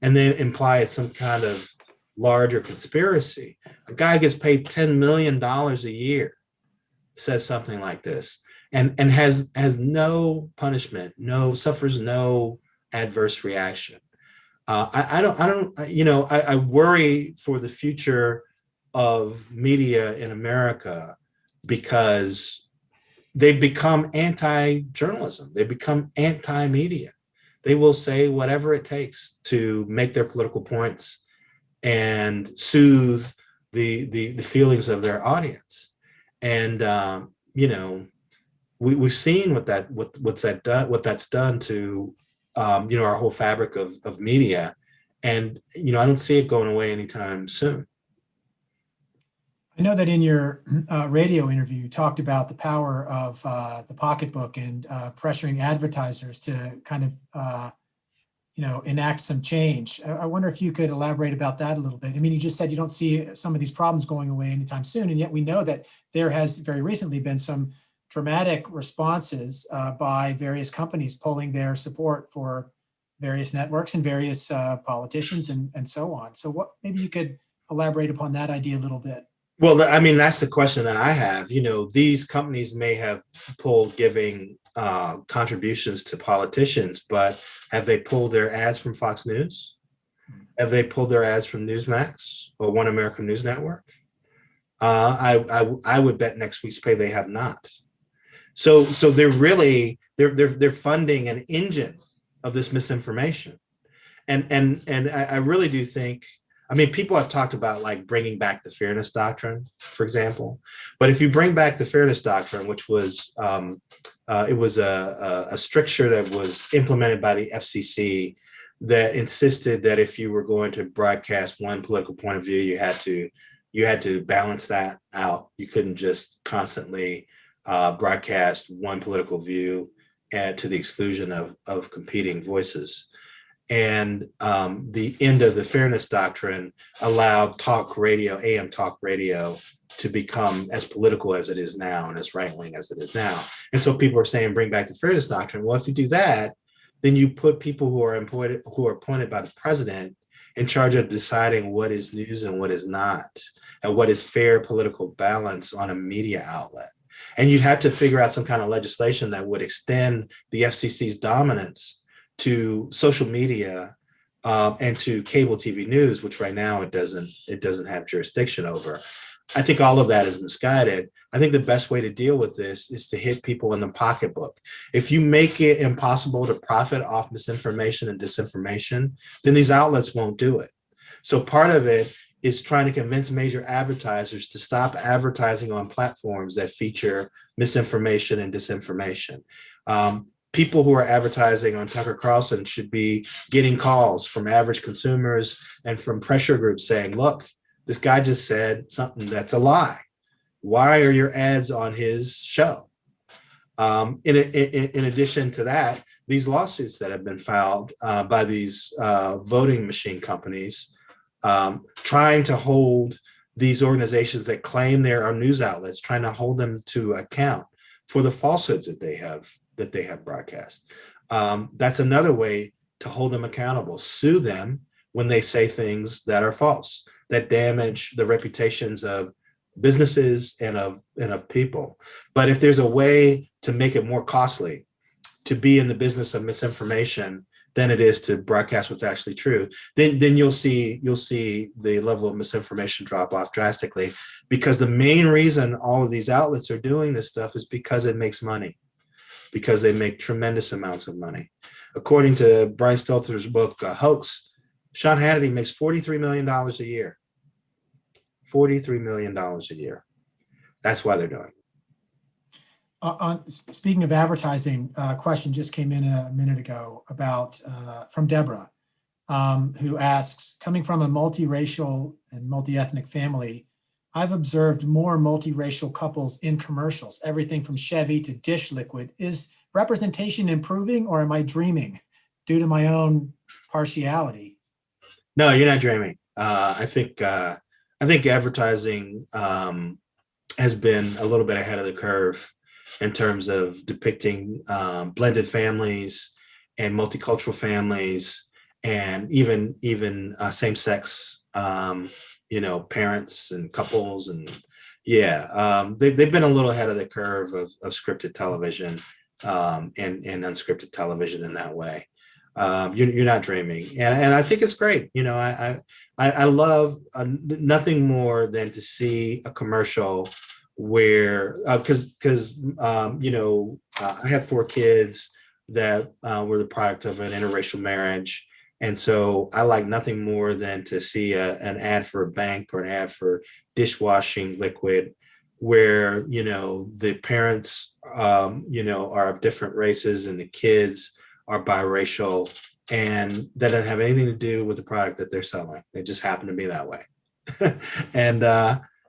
and then imply it's some kind of larger conspiracy. A guy gets paid $10 million a year, says something like this, and has no punishment, suffers no adverse reaction. I worry for the future of media in America, because they've become anti-journalism. They become anti-media. They will say whatever it takes to make their political points and soothe the feelings of their audience. And we've seen what that's done to our whole fabric of media. And I don't see it going away anytime soon. I know that in your radio interview, you talked about the power of the pocketbook and pressuring advertisers to kind of, enact some change. I wonder if you could elaborate about that a little bit. I mean, you just said you don't see some of these problems going away anytime soon, and yet we know that there has very recently been some dramatic responses by various companies pulling their support for various networks and various politicians and so on. So maybe you could elaborate upon that idea a little bit. Well, that's the question that I have. These companies may have pulled giving contributions to politicians, but have they pulled their ads from Fox News? Have they pulled their ads from Newsmax or One American News Network? I would bet next week's pay they have not. So they're really they're funding an engine of this misinformation, and I really do think. I mean, people have talked about like bringing back the fairness doctrine, for example. But if you bring back the fairness doctrine, which was it was a stricture that was implemented by the FCC that insisted that if you were going to broadcast one political point of view, you had to balance that out. You couldn't just constantly broadcast one political view to the exclusion of competing voices. And the end of the fairness doctrine allowed talk radio, AM talk radio, to become as political as it is now and as right-wing as it is now. And so people are saying, bring back the fairness doctrine. Well, if you do that, then you put people who are appointed by the president in charge of deciding what is news and what is not, and what is fair political balance on a media outlet. And you'd have to figure out some kind of legislation that would extend the FCC's dominance to social media and to cable TV news, which right now it doesn't have jurisdiction over. I think all of that is misguided. I think the best way to deal with this is to hit people in the pocketbook. If you make it impossible to profit off misinformation and disinformation, then these outlets won't do it. So part of it is trying to convince major advertisers to stop advertising on platforms that feature misinformation and disinformation. People who are advertising on Tucker Carlson should be getting calls from average consumers and from pressure groups saying, look, this guy just said something that's a lie. Why are your ads on his show? In addition to that, these lawsuits that have been filed by these voting machine companies trying to hold these organizations that claim they are news outlets, trying to hold them to account for the falsehoods that they have broadcast. That's another way to hold them accountable. Sue them when they say things that are false, that damage the reputations of businesses and of people. But if there's a way to make it more costly to be in the business of misinformation than it is to broadcast what's actually true, then you'll see the level of misinformation drop off drastically, because the main reason all of these outlets are doing this stuff is because it makes money, because they make tremendous amounts of money. according to Brian Stelter's book, Hoax, Sean Hannity makes $43 million a year. $43 million a year. That's why they're doing it. Speaking of advertising, a question just came in a minute ago about from Deborah, who asks, coming from a multiracial and multi-ethnic family, I've observed more multiracial couples in commercials, everything from Chevy to dish liquid. Is representation improving, or am I dreaming due to my own partiality? No, you're not dreaming. I think advertising has been a little bit ahead of the curve in terms of depicting blended families and multicultural families, and even same-sex parents and couples. And they've been a little ahead of the curve of scripted television and unscripted television in that way. You're not dreaming, and I think it's great. I love nothing more than to see a commercial where because I have 4 kids that were the product of an interracial marriage. And so I like nothing more than to see an ad for a bank or an ad for dishwashing liquid where, the parents, are of different races and the kids are biracial, and that doesn't have anything to do with the product that they're selling. They just happen to be that way. And,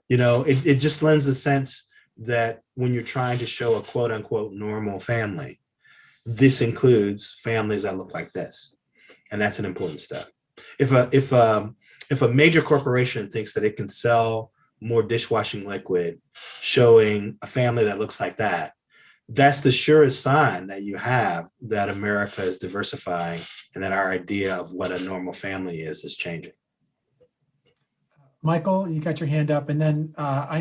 it just lends the sense that when you're trying to show a quote unquote normal family, this includes families that look like this. And that's an important step. If a major corporation thinks that it can sell more dishwashing liquid showing a family that looks like that, that's the surest sign that you have that America is diversifying and that our idea of what a normal family is changing. Michael, you got your hand up, and then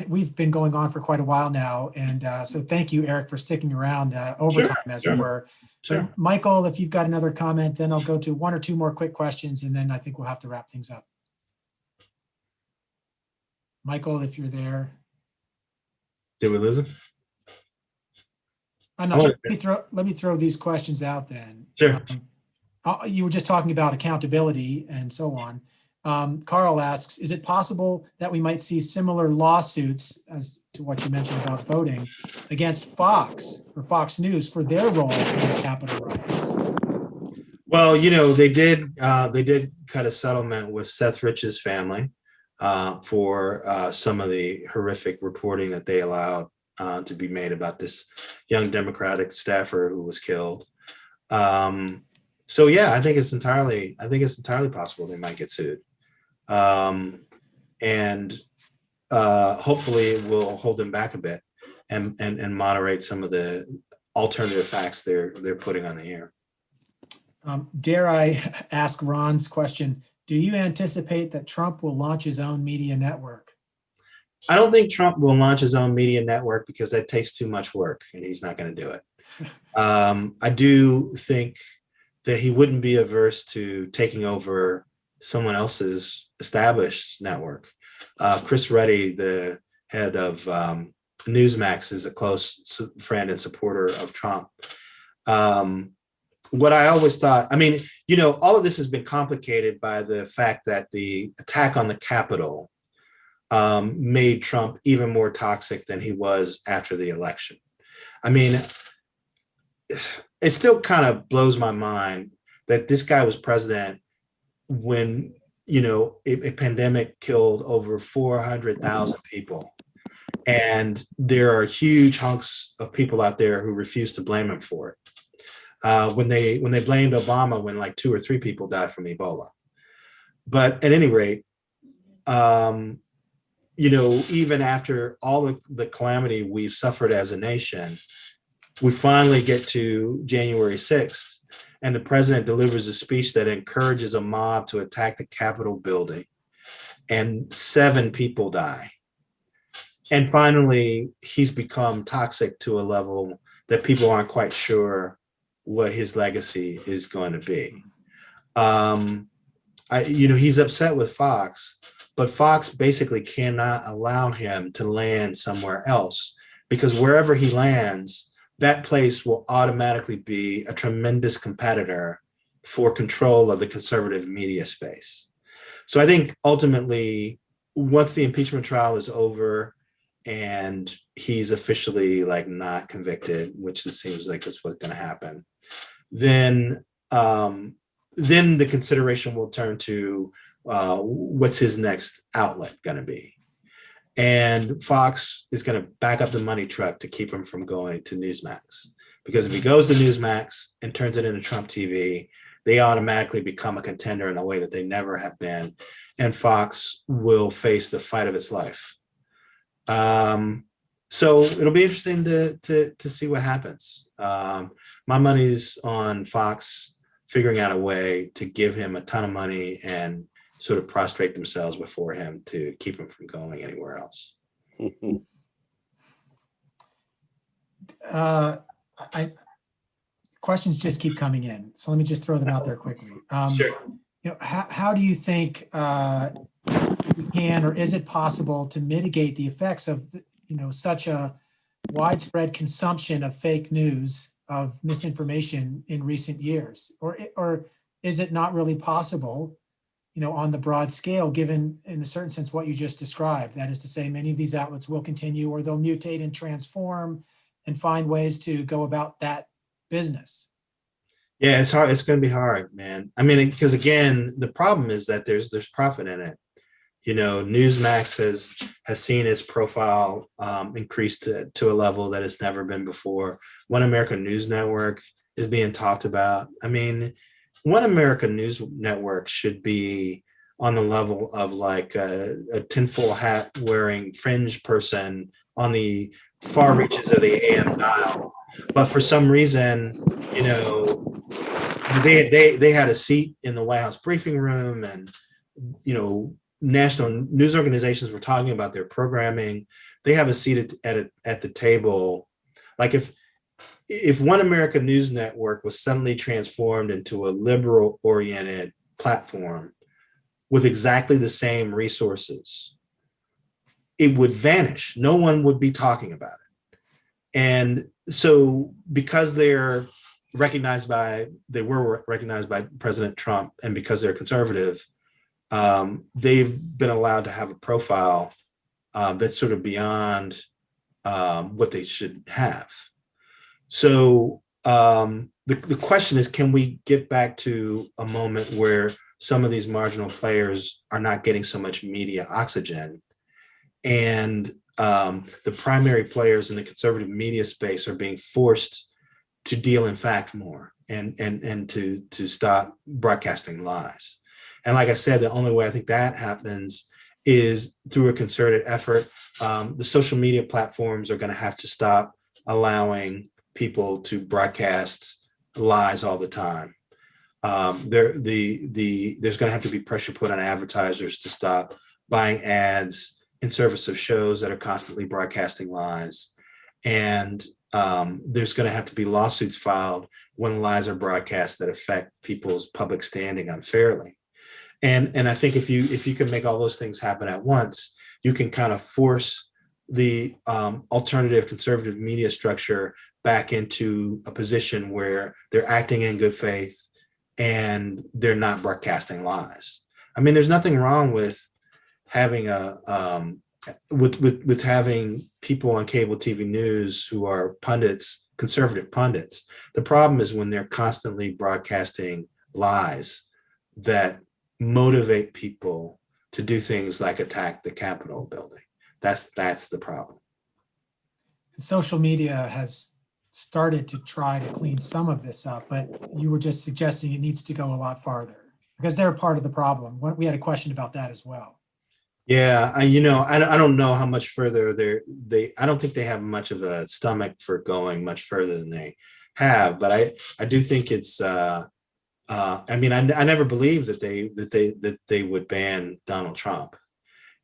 we've been going on for quite a while now. And so thank you, Eric, for sticking around overtime, as it were. Sure. But Michael, if you've got another comment, then I'll go to 1 or 2 more quick questions, and then I think we'll have to wrap things up. Michael, if you're there. Did we lose him? I'm not sure. Let me throw these questions out then. Sure. You were just talking about accountability and so on. Carl asks, is it possible that we might see similar lawsuits as to what you mentioned about voting against Fox or Fox News for their role in the Capitol riots? Well, they did cut a settlement with Seth Rich's family for some of the horrific reporting that they allowed to be made about this young Democratic staffer who was killed. So yeah, I think it's entirely possible they might get sued. And hopefully it will hold them back a bit and moderate some of the alternative facts they're putting on the air. Dare I ask Ron's question? Do you anticipate that Trump will launch his own media network? I don't think Trump will launch his own media network because that takes too much work and he's not going to do it. I do think that he wouldn't be averse to taking over someone else's established network. Chris Reddy, the head of Newsmax, is a close friend and supporter of Trump. What I always thought, all of this has been complicated by the fact that the attack on the Capitol made Trump even more toxic than he was after the election. It still kind of blows my mind that this guy was president when, a pandemic killed over 400,000 people. And there are huge hunks of people out there who refuse to blame him for it. When they blamed Obama when like 2 or 3 people died from Ebola. But at any rate, even after all the calamity we've suffered as a nation, we finally get to January 6th, and the president delivers a speech that encourages a mob to attack the Capitol building, and 7 people die. And finally, he's become toxic to a level that people aren't quite sure what his legacy is going to be. He's upset with Fox, but Fox basically cannot allow him to land somewhere else, because wherever he lands, that place will automatically be a tremendous competitor for control of the conservative media space. So I think ultimately, once the impeachment trial is over and he's officially like not convicted, which it seems like that's what's going to happen, then the consideration will turn to what's his next outlet going to be. And Fox is going to back up the money truck to keep him from going to Newsmax. Because if he goes to Newsmax and turns it into Trump TV, they automatically become a contender in a way that they never have been. And Fox will face the fight of its life. So it'll be interesting to see what happens. My money's on Fox figuring out a way to give him a ton of money and sort of prostrate themselves before him to keep him from going anywhere else. Questions just keep coming in, so let me just throw them out there quickly. Sure. How do you think we can, or is it possible to mitigate the effects of such a widespread consumption of fake news, of misinformation in recent years, or is it not really possible, on the broad scale, given in a certain sense what you just described? That is to say, many of these outlets will continue, or they'll mutate and transform and find ways to go about that business. Yeah, it's hard. It's going to be hard, man. I mean, because again, the problem is that there's profit in it. Newsmax has seen its profile increase to a level that it's never been before. One American News Network is being talked about. I mean, One American News Network should be on the level of like a tinfoil hat wearing fringe person on the far reaches of the AM dial. But for some reason, they had a seat in the White House briefing room, and national news organizations were talking about their programming. They have a seat at the table. Like if One American News Network was suddenly transformed into a liberal oriented platform with exactly the same resources, it would vanish. No one would be talking about it. And so because they were recognized by President Trump, and because they're conservative, they've been allowed to have a profile that's sort of beyond what they should have. So the question is, can we get back to a moment where some of these marginal players are not getting so much media oxygen, and the primary players in the conservative media space are being forced to deal in fact more and to stop broadcasting lies? And like I said, the only way I think that happens is through a concerted effort. The social media platforms are going to have to stop allowing people to broadcast lies all the time. There's going to have to be pressure put on advertisers to stop buying ads in service of shows that are constantly broadcasting lies. And there's going to have to be lawsuits filed when lies are broadcast that affect people's public standing unfairly. And I think if you can make all those things happen at once, you can kind of force the alternative conservative media structure back into a position where they're acting in good faith and they're not broadcasting lies. I mean, there's nothing wrong with having with having people on cable TV news who are pundits, conservative pundits. The problem is when they're constantly broadcasting lies that motivate people to do things like attack the Capitol building. That's the problem. Social media has started to try to clean some of this up, but you were just suggesting it needs to go a lot farther because they're part of the problem. We had a question about that as well. Yeah, I don't know how much further I don't think they have much of a stomach for going much further than they have, but I do think it's I mean, I never believed that they would ban Donald Trump,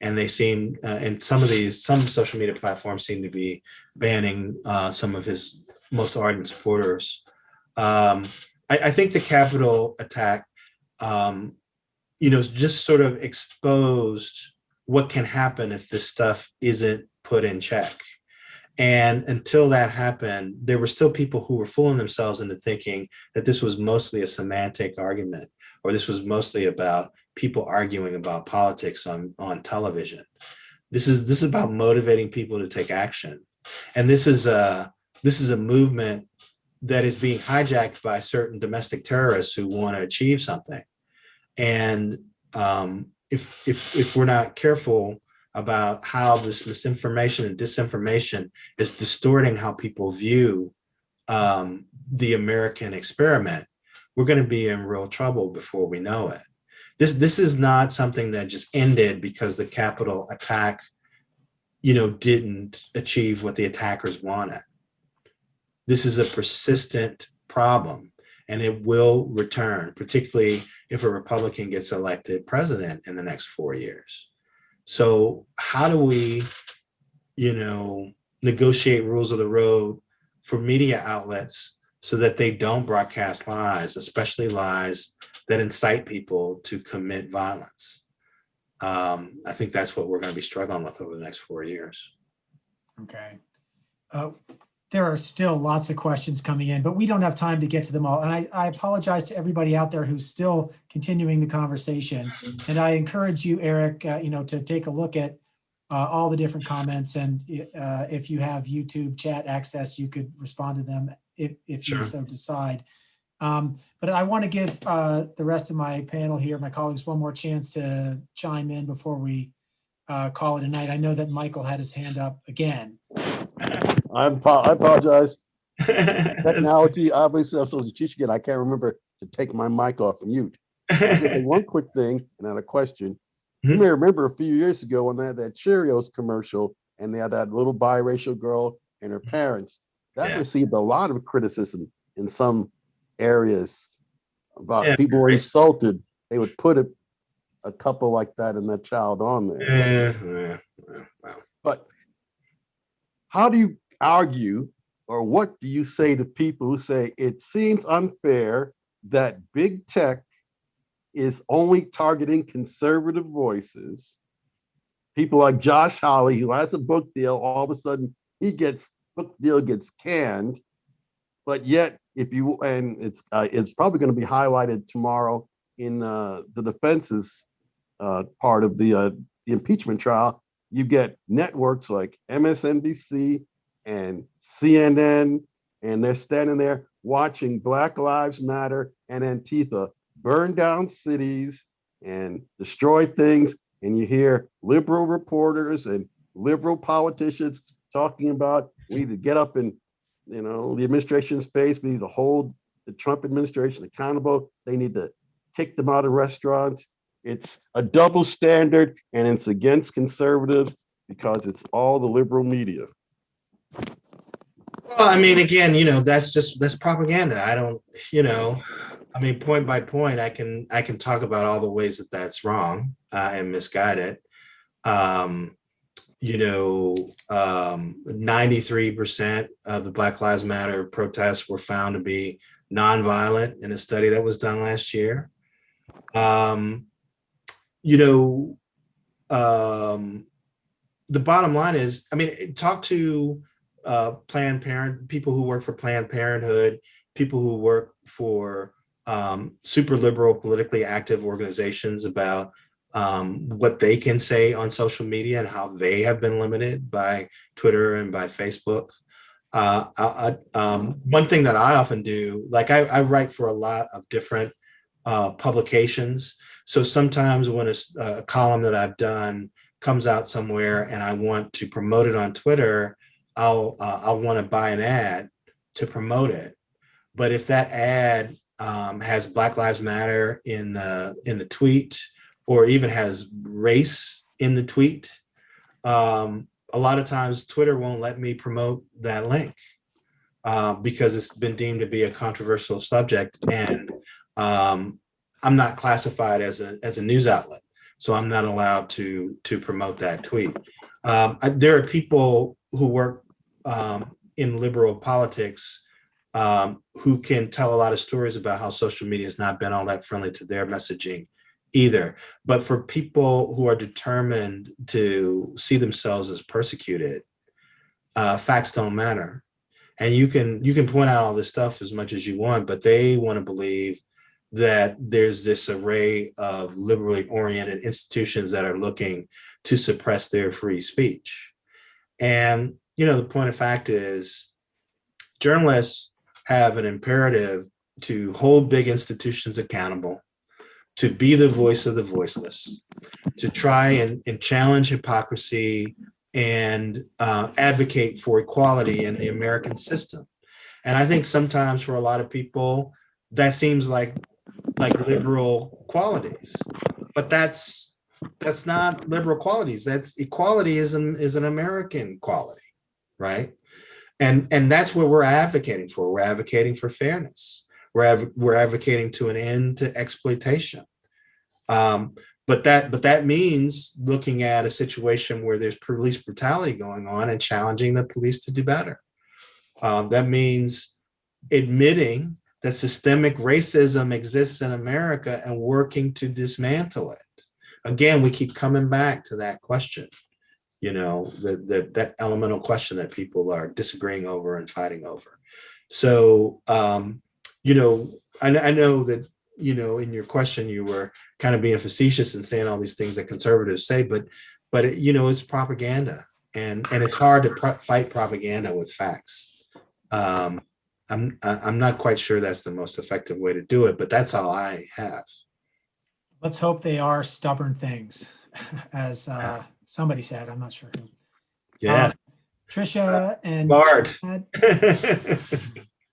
and they seem and some social media platforms seem to be banning some of his most ardent supporters. I think the Capitol attack, just sort of exposed what can happen if this stuff isn't put in check. And until that happened, there were still people who were fooling themselves into thinking that this was mostly a semantic argument, or this was mostly about people arguing about politics on television. This is about motivating people to take action. And this is a movement that is being hijacked by certain domestic terrorists who want to achieve something. And if we're not careful about how this misinformation and disinformation is distorting how people view the American experiment, we're going to be in real trouble before we know it. This is not something that just ended because the Capitol attack, didn't achieve what the attackers wanted. This is a persistent problem, and it will return, particularly if a Republican gets elected president in the next 4 years. So how do we, negotiate rules of the road for media outlets so that they don't broadcast lies, especially lies that incite people to commit violence? I think that's what we're going to be struggling with over the next 4 years. Okay. There are still lots of questions coming in, but we don't have time to get to them all. And I apologize to everybody out there who's still continuing the conversation. And I encourage you, Eric, to take a look at all the different comments. And if you have YouTube chat access, you could respond to them if Sure. you so decide. But I want to give the rest of my panel here, my colleagues, one more chance to chime in before we call it a night. I know that Michael had his hand up again. I apologize. Technology, obviously, I'm supposed to teach again. I can't remember to take my mic off mute. I was gonna say one quick thing, and then a question. You may remember a few years ago when they had that Cheerios commercial, and they had that little biracial girl and her parents. That received a lot of criticism in some areas about people were insulted. They would put a couple like that and that child on there. But how do you argue, or what do you say to people who say it seems unfair that big tech is only targeting conservative voices? People like Josh Hawley, who has a book deal, all of a sudden book deal gets canned. But yet, it's probably going to be highlighted tomorrow in the defense's part of the impeachment trial. You get networks like MSNBC and CNN, and they're standing there watching Black Lives Matter and Antifa burn down cities and destroy things. And you hear liberal reporters and liberal politicians talking about we need to get up in, the administration's face. We need to hold the Trump administration accountable. They need to kick them out of restaurants. It's a double standard, and it's against conservatives because it's all the liberal media. Well, I mean, again, that's propaganda. I don't, point by point, I can talk about all the ways that that's wrong and misguided. 93% of the Black Lives Matter protests were found to be nonviolent in a study that was done last year. The bottom line is, talk to Planned Parenthood, people who work for Planned Parenthood, people who work for super liberal, politically active organizations about what they can say on social media and how they have been limited by Twitter and by Facebook. One thing that I often do, like I write for a lot of different publications. So sometimes when a column that I've done comes out somewhere and I want to promote it on Twitter, I'll want to buy an ad to promote it. But if that ad has Black Lives Matter in the tweet, or even has race in the tweet, a lot of times Twitter won't let me promote that link because it's been deemed to be a controversial subject, and I'm not classified as a news outlet, so I'm not allowed to promote that tweet. There are people who work in liberal politics who can tell a lot of stories about how social media has not been all that friendly to their messaging either. But for people who are determined to see themselves as persecuted, facts don't matter. And you can point out all this stuff as much as you want, but they want to believe that there's this array of liberally oriented institutions that are looking to suppress their free speech. And, the point of fact is journalists have an imperative to hold big institutions accountable, to be the voice of the voiceless, to try and challenge hypocrisy and advocate for equality in the American system. And I think sometimes for a lot of people, that seems like liberal qualities, but that's not liberal qualities. That's equality is an American quality, right? And that's what we're advocating for. We're advocating for fairness. We're advocating to an end to exploitation. But that means looking at a situation where there's police brutality going on and challenging the police to do better. That means admitting that systemic racism exists in America and working to dismantle it. Again, we keep coming back to that question, that elemental question that people are disagreeing over and fighting over. So, I know that, in your question, you were kind of being facetious and saying all these things that conservatives say, but it's propaganda, and it's hard to fight propaganda with facts. I'm not quite sure that's the most effective way to do it, but that's all I have. Let's hope they are stubborn things, as somebody said. I'm not sure who. Yeah. Trisha and Bard.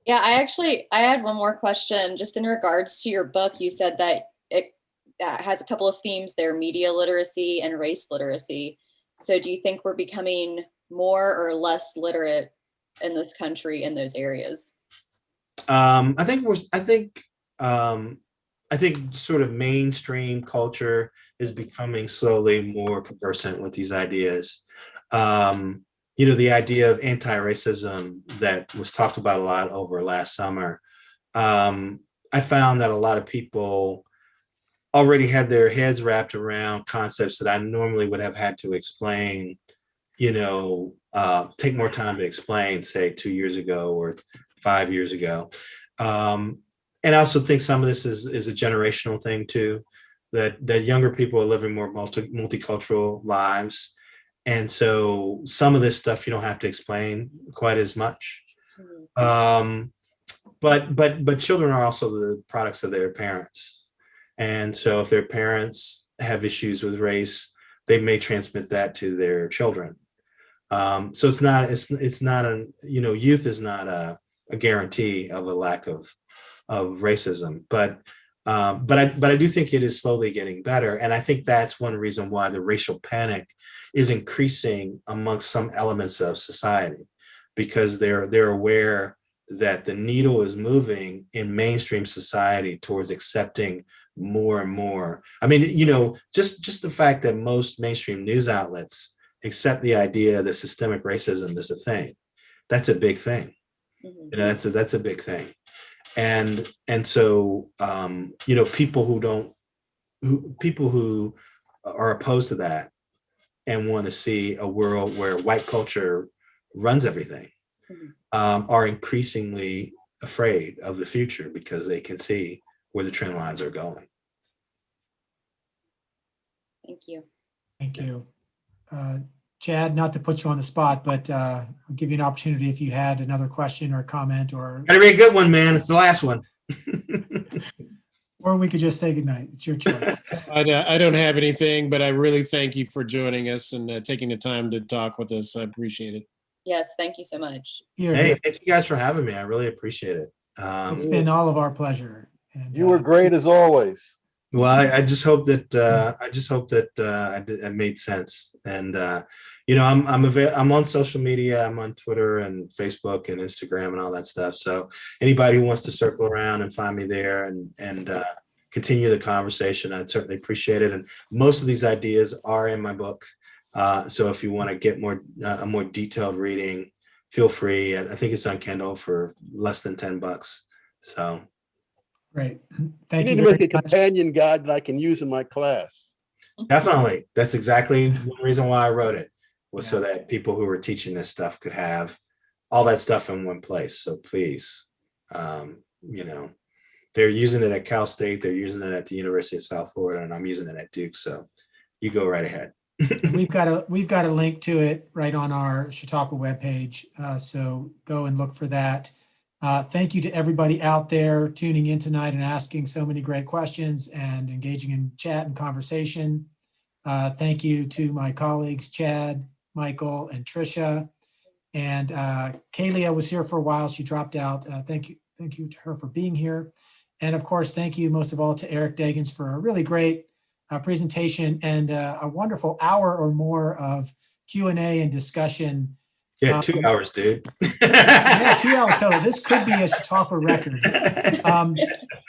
Yeah, I had one more question just in regards to your book. You said that it has a couple of themes there, media literacy and race literacy. So do you think we're becoming more or less literate in this country in those areas? I think sort of mainstream culture is becoming slowly more conversant with these ideas. The idea of anti-racism that was talked about a lot over last summer. I found that a lot of people already had their heads wrapped around concepts that I normally would have had to explain, take more time to explain, say 2 years ago or 5 years ago. And I also think some of this is a generational thing too, that younger people are living more multicultural lives. And so some of this stuff you don't have to explain quite as much. But children are also the products of their parents. And so if their parents have issues with race, they may transmit that to their children. So it's not youth is not a guarantee of a lack of racism, but I do think it is slowly getting better. And I think that's one reason why the racial panic is increasing amongst some elements of society, because they're aware that the needle is moving in mainstream society towards accepting more and more. I mean, just the fact that most mainstream news outlets accept the idea that systemic racism is a thing, that's a big thing. That's a big thing. And so people who are opposed to that and want to see a world where white culture runs everything are increasingly afraid of the future, because they can see where the trend lines are going. Thank you. Thank you. Chad, not to put you on the spot, but I'll give you an opportunity if you had another question or comment, or Gotta be a good one, man. It's the last one. or we could just say goodnight. It's your choice. I don't have anything, but I really thank you for joining us and taking the time to talk with us. I appreciate it. Yes, thank you so much. Hey, thank you guys for having me. I really appreciate it. It's been all of our pleasure. And, You were great as always. Well, I just hope that I made sense. And I'm on social media. I'm on Twitter and Facebook and Instagram and all that stuff. So anybody who wants to circle around and find me there and continue the conversation, I'd certainly appreciate it. And most of these ideas are in my book. So if you want to get a more detailed reading, feel free. I think it's on Kindle for less than $10. So. Great. You Thank need you to make very a much. companion guide that I can use in my class. Definitely. That's exactly the reason why I wrote it. was Yeah. so that people who were teaching this stuff could have all that stuff in one place. So please, you know, they're using it at Cal State, they're using it at the University of South Florida, and I'm using it at Duke. So you go right ahead. We've got a link to it right on our Chautauqua webpage. So go and look for that. Thank you to everybody out there tuning in tonight and asking so many great questions and engaging in chat and conversation. Thank you to my colleagues, Chad, Michael, and Tricia. And Kalia was here for a while. She dropped out. Thank you to her for being here. And of course, thank you most of all to Eric Deggans for a really great presentation and a wonderful hour or more of Q&A and discussion. Yeah, 2 hours, dude. Yeah, 2 hours. So this could be a Chautauqua record.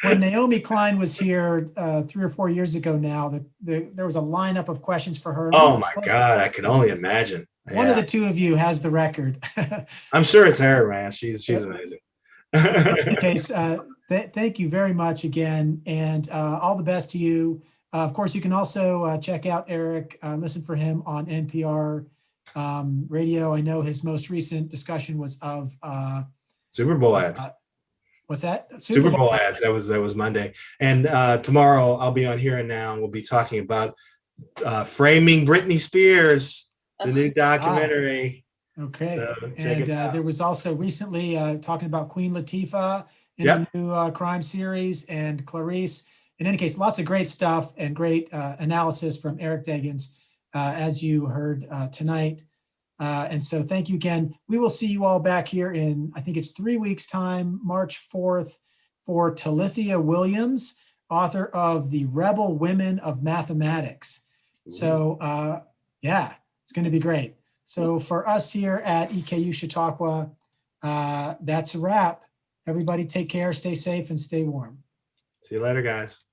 When Naomi Klein was here 3 or 4 years ago now, there was a lineup of questions for her. Oh my God, I can only imagine. One of the two of you has the record. I'm sure it's her, man. She's amazing. In any case, thank you very much again, and all the best to you. Of course, you can also check out Eric, listen for him on NPR radio. I know his most recent discussion was of Super Bowl ads. What's that? Super Bowl ads. That was Monday. And tomorrow I'll be on Here and Now, and we'll be talking about Framing Britney Spears, the new documentary. Okay. So and there was also recently talking about Queen Latifah in the new crime series, and Clarice. In any case, lots of great stuff and great analysis from Eric Deggans, as you heard tonight. And so thank you again. We will see you all back here in, I think it's 3 weeks time, March 4th, for Talithia Williams, author of The Rebel Women of Mathematics. So yeah, it's going to be great. So for us here at EKU Chautauqua, that's a wrap. Everybody take care, stay safe, and stay warm. See you later, guys.